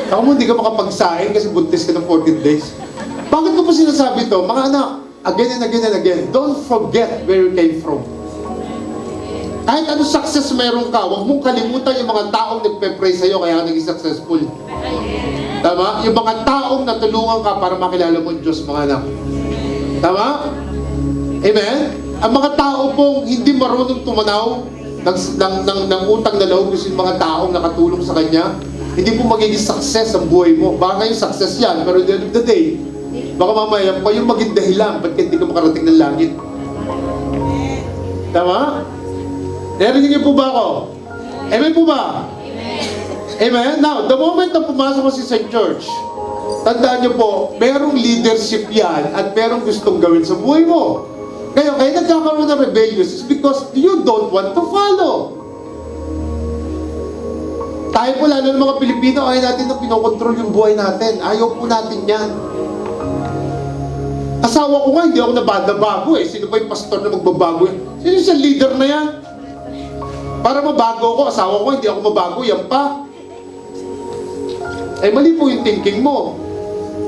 Ako mo, hindi ka makapagsaing kasi buntis ka ng 14 days. Bakit ko po sinasabi to? Mga anak, again and again and again, don't forget where you came from. Kahit ano success meron ka, huwag mong kalimutan yung mga taong nagpe-pray sa'yo kaya ka naging successful. Tama? Yung mga taong natulungan ka para makilala mo ang Diyos, mga anak. Tama? Amen? Ang mga tao pong hindi marunong tumanaw ng utang na loob kasi yung mga taong nakatulong sa kanya, hindi po magiging success ang buhay mo. Baka yung success yan, pero at the end of the day, baka mamaya pa yung maging dahilan ba't hindi ka makarating ng langit. Tama? Narinig niyo po ba ako? Amen po ba? Amen? Now, the moment na pumasok ko sa St. Church, tandaan niyo po, merong leadership yan at merong gustong gawin sa buhay mo. Kaya nagkakaroon ng rebellious is because you don't want to follow. Tayo po, lalo ng mga Pilipino, ayaw natin na pinokontrol yung buhay natin. Ayaw po natin yan. Asawa ko nga, hindi ako nabago eh. Sino ba yung pastor na magbabago eh? Sino yung leader na yan? Para mabago ko, asawa ko, hindi ako mabago, yan pa. Eh, mali po yung thinking mo.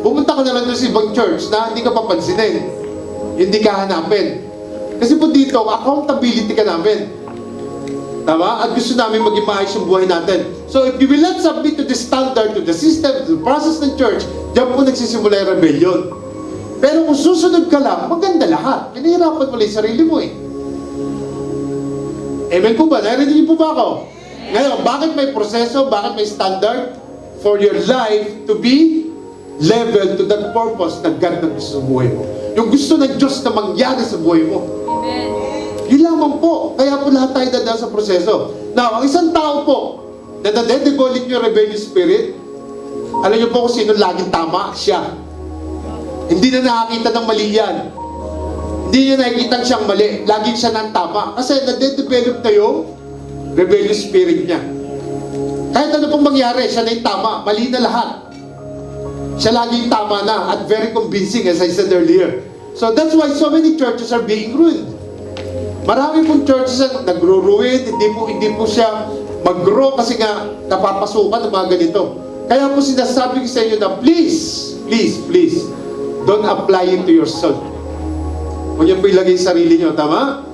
Pumunta ka na lang doon sa ibang church na hindi ka papansinin. Hindi ka hanapin. Kasi po dito, accountability ka namin. Tama? At gusto namin maging maayos yung buhay natin. So, if you will not submit to the standard, to the system, to the process ng church, diyan po nagsisimula yung rebellion. Pero kung susunod ka lang, maganda lahat. Pinahirapan mo lang yung sarili mo eh. Amen po ba? Narinig niyo po ba ako? Ngayon, bakit may proseso? Bakit may standard? For your life to be level to that purpose na God na gusto sa buhay mo. Yung gusto ng Diyos na mangyari sa buhay mo. Amen. Yun lamang po. Kaya po lahat tayo dadaan sa proseso. Now, ang isang tao po na nadedegolic yung rebellious spirit, alam niyo po kung sino laging tama? Siya. Hindi na nakakita ng mali yan. Hindi niya nakikita siyang mali. Laging siya nang tama. Kasi nade-develop na yung rebellious spirit niya. Kahit ano pong mangyari, siya na yung tama. Mali na lahat. Siya laging tama na at very convincing as I said earlier. So that's why so many churches are being ruined. Marami pong churches na nagro-ruin, hindi po siya mag-grow kasi nga napapasukan ng mga ganito. Kaya po sinasabi ko sa inyo na please, don't apply it to yourself. Huwag niyo po ilagay sa sarili niyo, tama?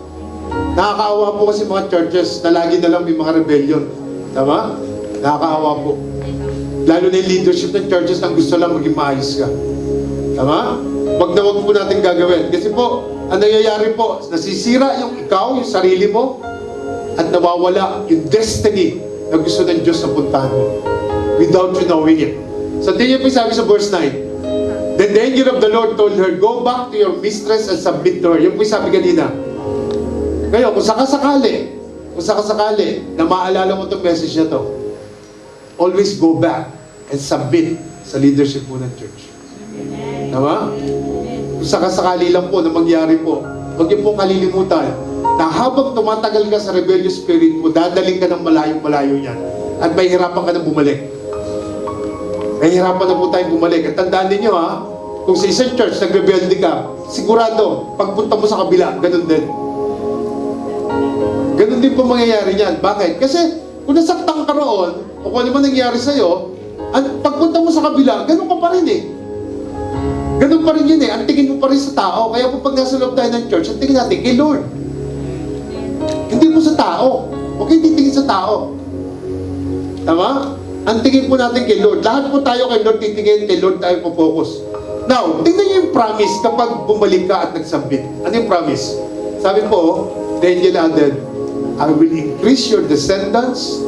Nakakaawa po kasi mga churches na lagi na lang may mga rebellion. Tama? Nakakaawa po. Lalo na yung leadership ng churches na gusto lang maging maayos ka. Tama? Wag na wag po natin gagawin. Kasi po, ang nangyayari po, nasisira yung ikaw, yung sarili mo, at nawawala yung destiny na gusto ng Diyos na puntahan mo. Without you knowing it. So, tingnan po yung sabi sa verse 9. Then the angel of the Lord told her, go back to your mistress and submit to her. Yung po yung sabi kanina. Ngayon, kung sakasakali na maalala mo itong message na to, always go back and submit sa leadership mo ng church. Tama? Kung sakasakali lang po na mangyari po, huwag niyo pong kalilimutan na habang tumatagal ka sa rebellious spirit mo, dadaling ka ng malayo-malayo yan. At may hirapan ka na bumalik. May hirapan na po tayong bumalik. At tandaan ninyo ha, kung sa isang church nag-rebelde ka, sigurado, pagpunta mo sa kabila, ganun din. Ganun din po mangyayari niyan. Bakit? Kasi kung nasaktan ka roon, o kung ano man nangyari sa'yo, pagpunta mo sa kabila, ganun ka pa rin eh. Ganun pa rin yun eh. Ang tingin mo pa rin sa tao. Kaya po pag nasa loob tayo ng church, ang tingin natin kay Lord. Hindi po sa tao. Huwag kayo titingin sa tao. Tama? Ang tingin po natin kay Lord. Lahat po tayo kay Lord titingin, kay Lord tayo po-focus. Now, tingnan niyo yung promise kapag bumalik ka at nag-submit. Ano yung promise? Sabi po, the angel added, I will increase your descendants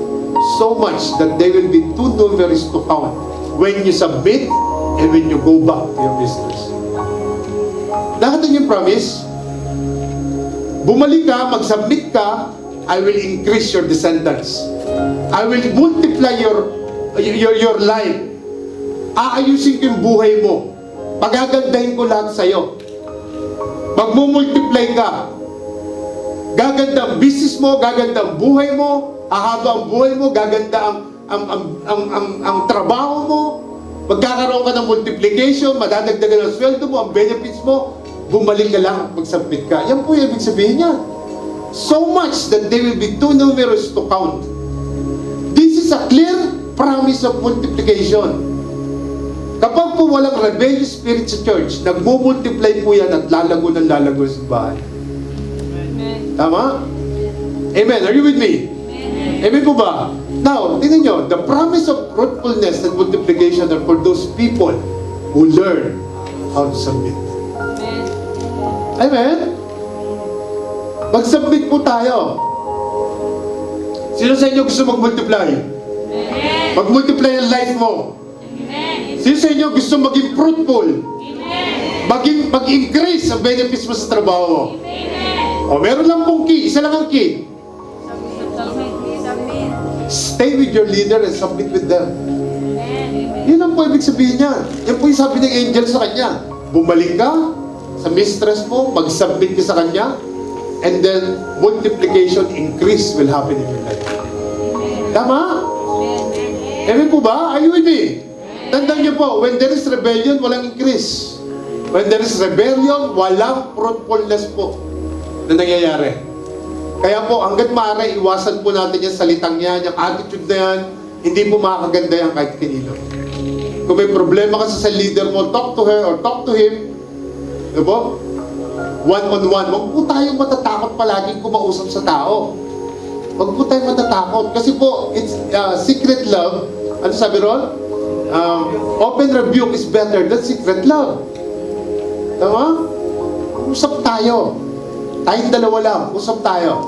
so much that they will be too numerous to count when you submit and when you go back to your business. Lahat yung promise. Bumalik ka, mag-submit ka, I will increase your descendants. I will multiply your life. Aayusin ko yung buhay mo. Pagagandahin ko lahat sa'yo. Magmumultiply ka. Gaganda ang business mo, gaganda ang buhay mo, ahaba ang buhay mo, gaganda ang trabaho mo, magkakaroon ka ng multiplication, madadagdagan ang sweldo mo, ang benefits mo, bumalik ka lang, mag-submit ka. Yan po yung ibig sabihin niya. So much that they will be too numerous to count. This is a clear promise of multiplication. Kapag po walang rebellious spirit sa church, nagmumultiply po yan at lalago ng lalago sa bahay. Tama? Amen. Are you with me? Amen po ba? Now, tingnan nyo, the promise of fruitfulness and multiplication are for those people who learn how to submit. Amen? Mag-submit po tayo. Sino sa inyo gusto mag-multiply? Mag-multiply ang life mo. Sino sa inyo gusto maging fruitful? Mag-increase ang benefits mo sa trabaho mo? O, meron lang pong key. Isa lang ang key. Stay with your leader and submit with them. Yun ang po ibig sabihin niya. Yan po yung sabi ng angel sa kanya. Bumalik ka sa mistress mo, mag-submit ka sa kanya, and then multiplication, increase will happen in your life. Tama? Amen po ba? Are you with me? Tandaan niyo po, when there is rebellion, walang increase. When there is rebellion, walang fruitfulness po na nangyayari. Kaya po, hanggat maaari, iwasan po natin yung salitang yan, yung attitude na yan, hindi po makakaganda yan kahit kanino. Kung may problema ka sa leader mo, talk to her or talk to him. Diba? One-on-one. Huwag po tayong matatakot palaging kumausap sa tao. Huwag po tayong matatakot. Kasi po, it's secret love. Ano sabi ron? Open rebuke is better than secret love. Tama? Usap tayo. Tayong dalawa lang. Usap tayo.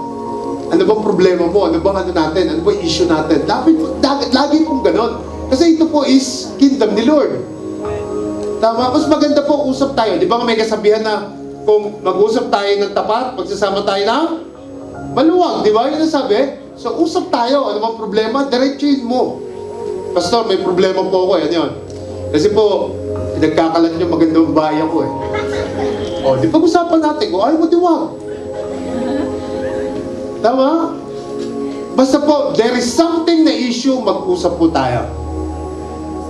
Ano bang problema mo? Ano bang ano natin? Ano bang issue natin? Lagi pong ganon. Kasi ito po is kingdom ni Lord. Tama? Mas maganda po usap tayo. Di ba may kasabihan na kung mag-usap tayo ng tapat, magsasama tayo ng maluwag. Di ba? Yun ang sabi. So, usap tayo. Ano bang problema? Diretsuhin mo. Pastor, may problema po ako. Yan yun. Kasi po, nagkakalat yung magandang bahay ako eh. O, di pag-usapan natin kung ayaw mo diwag. Tama? Basta po, there is something na issue, mag-usap po tayo.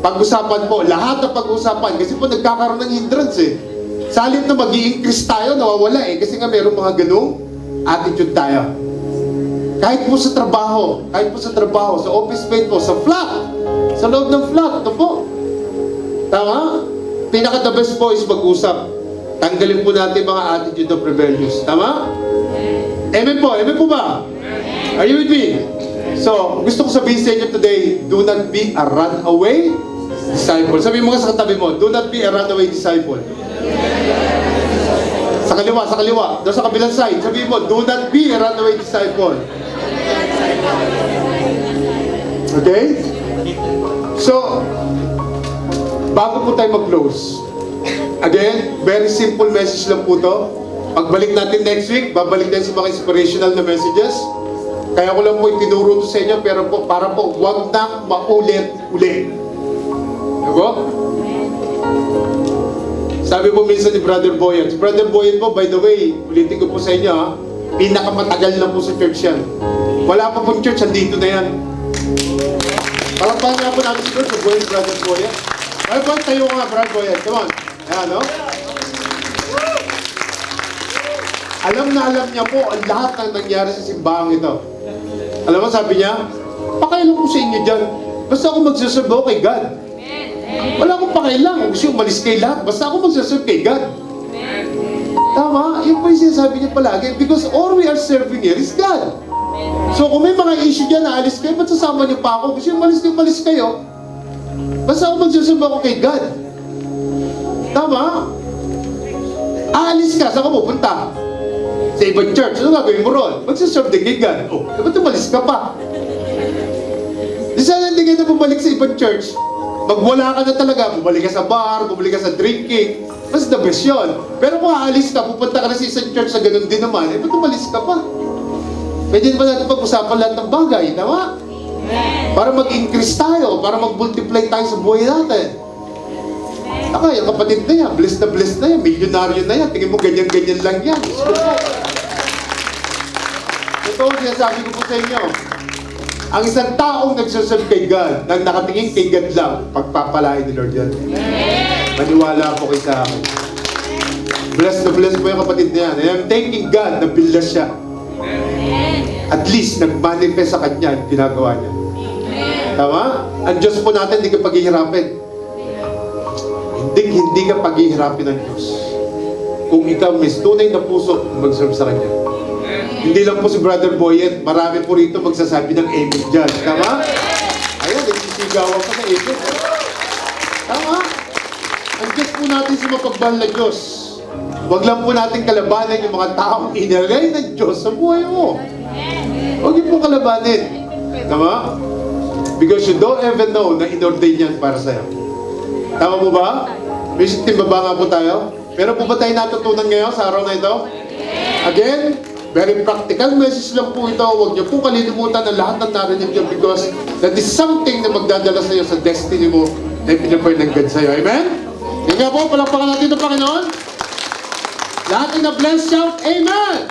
Pag-usapan po, lahat na pag-usapan. Kasi po, nagkakaroon ng hindrance eh. Sa halip na mag-i-increase tayo, nawawala eh. Kasi nga mayroong mga ganung attitude tayo. Kahit po sa trabaho, sa office mate mo, sa flat, sa loob ng flat, ito po. Tama? Pinaka-the best po is mag-usap. Tanggalin po natin mga attitude of rebellious. Tama? Amen po. Amen po ba? Are you with me? So, gusto ko sabihin sa inyo today, do not be a runaway disciple. Sabi mo nga sa katabi mo, do not be a runaway disciple. Sa kaliwa. Doon sa kabilang side, sabi mo, do not be a runaway disciple. Okay? So, bago po tayo mag-close, again, very simple message lang po to. Pagbalik natin next week, babalik din sa mga inspirational na messages. Kaya ko lang po itinuro to sa inyo, pero po, para po, huwag nang maulit-ulit. Diba? Sabi po minsan ni Brother Boyan, si Brother Boyan po, by the way, ulitin ko po sa inyo ha, pinakamatagal na po sa church yan. Wala pa pong church, andito na yan. Palakpakan nga po natin siguro sa Boyan, Brother Boyan. Ay po, tayo nga, Brother Boyan. Come on. Ayan, no? Alam na alam niya po ang lahat ng nangyari sa simbahang ito. Alam mo, sabi niya, pakailan ko sa inyo dyan. Basta ako magsaserve ako kay God. Wala akong pakailan. Kung gusto yung umalis kay lahat, basta ako magsaserve kay God. Tama? Yun po yung sinasabi niya palagi. Because all we are serving here is God. So kung may mga issue dyan na alis kayo, ba't sasama niyo pa ako? Gusto yung umalis kayo. Basta ako magsaserve ako kay God. Tama? Aalis ka, saan ka pupunta? Sa ibang church, ano gagawin mo ron? Magsaserve din kay God. Oh, ba't umalis ka pa? Di sana hindi ka na bumalik sa ibang church. Magwala ka na talaga, bumalik ka sa bar, bumalik ka sa drinking. Mas the best yun. Pero kung aalis ka, pupunta ka na sa isang church na ganun din naman, ba't umalis ka pa? Pwede naman natin pag-usapan lahat ng bagay, tama? Para mag-increase tayo, para mag-multiply tayo sa buhay natin. Saka yung kapatid na yan, blessed na yan, milyonaryo na yan, tingin mo ganyan-ganyan lang yan. Ito ang sinasabi ko po sa inyo. Ang isang taong nagsaserve kay God, nang nakatingin kay God lang, pagpapalain ni Lord yan. Maniwala po kayo sa akin. Blessed na blessed po yung kapatid na yan. And I'm thanking God na bless siya. At least, nag-manifest sa kanya yung ginagawa niya. Tama? Ang Diyos po natin, hindi ka paghihirapin. Hindi ka paghihirapin ng Diyos. Kung ikaw may tunay na puso, mag-serve sa Kanya. Hindi lang po si Brother Boyet, marami po rito magsasabi ng amen dyan. Tama? Ayun, nagsisigawan pa sa amen. Tama? Ang Diyos po natin sa mapagmahal na Diyos. Huwag lang po natin kalabanan yung mga taong inalay ng Diyos sa buhay mo. Huwag niyo po kalabanin. Tama? Because you don't even know na in-ordain yan para sa'yo. Tama po ba? May timbaba nga po tayo. Pero po ba tayo natutunan ngayon sa araw na ito? Again, very practical message lang po ito. Huwag niyo po kalilimutan ang lahat ng narinig niyo because that is something na magdadala sa iyo sa destiny mo na ipinapay ng God sa iyo. Amen? Yan nga po, palakpakan natin ito, Panginoon. Lahat na bless, shout, Amen!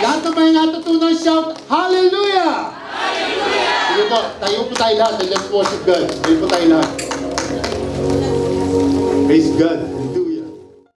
Lahat na may natutunan, shout, Hallelujah! Hallelujah! Sige po, tayo po tayo lahat. Let's worship God. Tayo po tayo lahat. Praise God.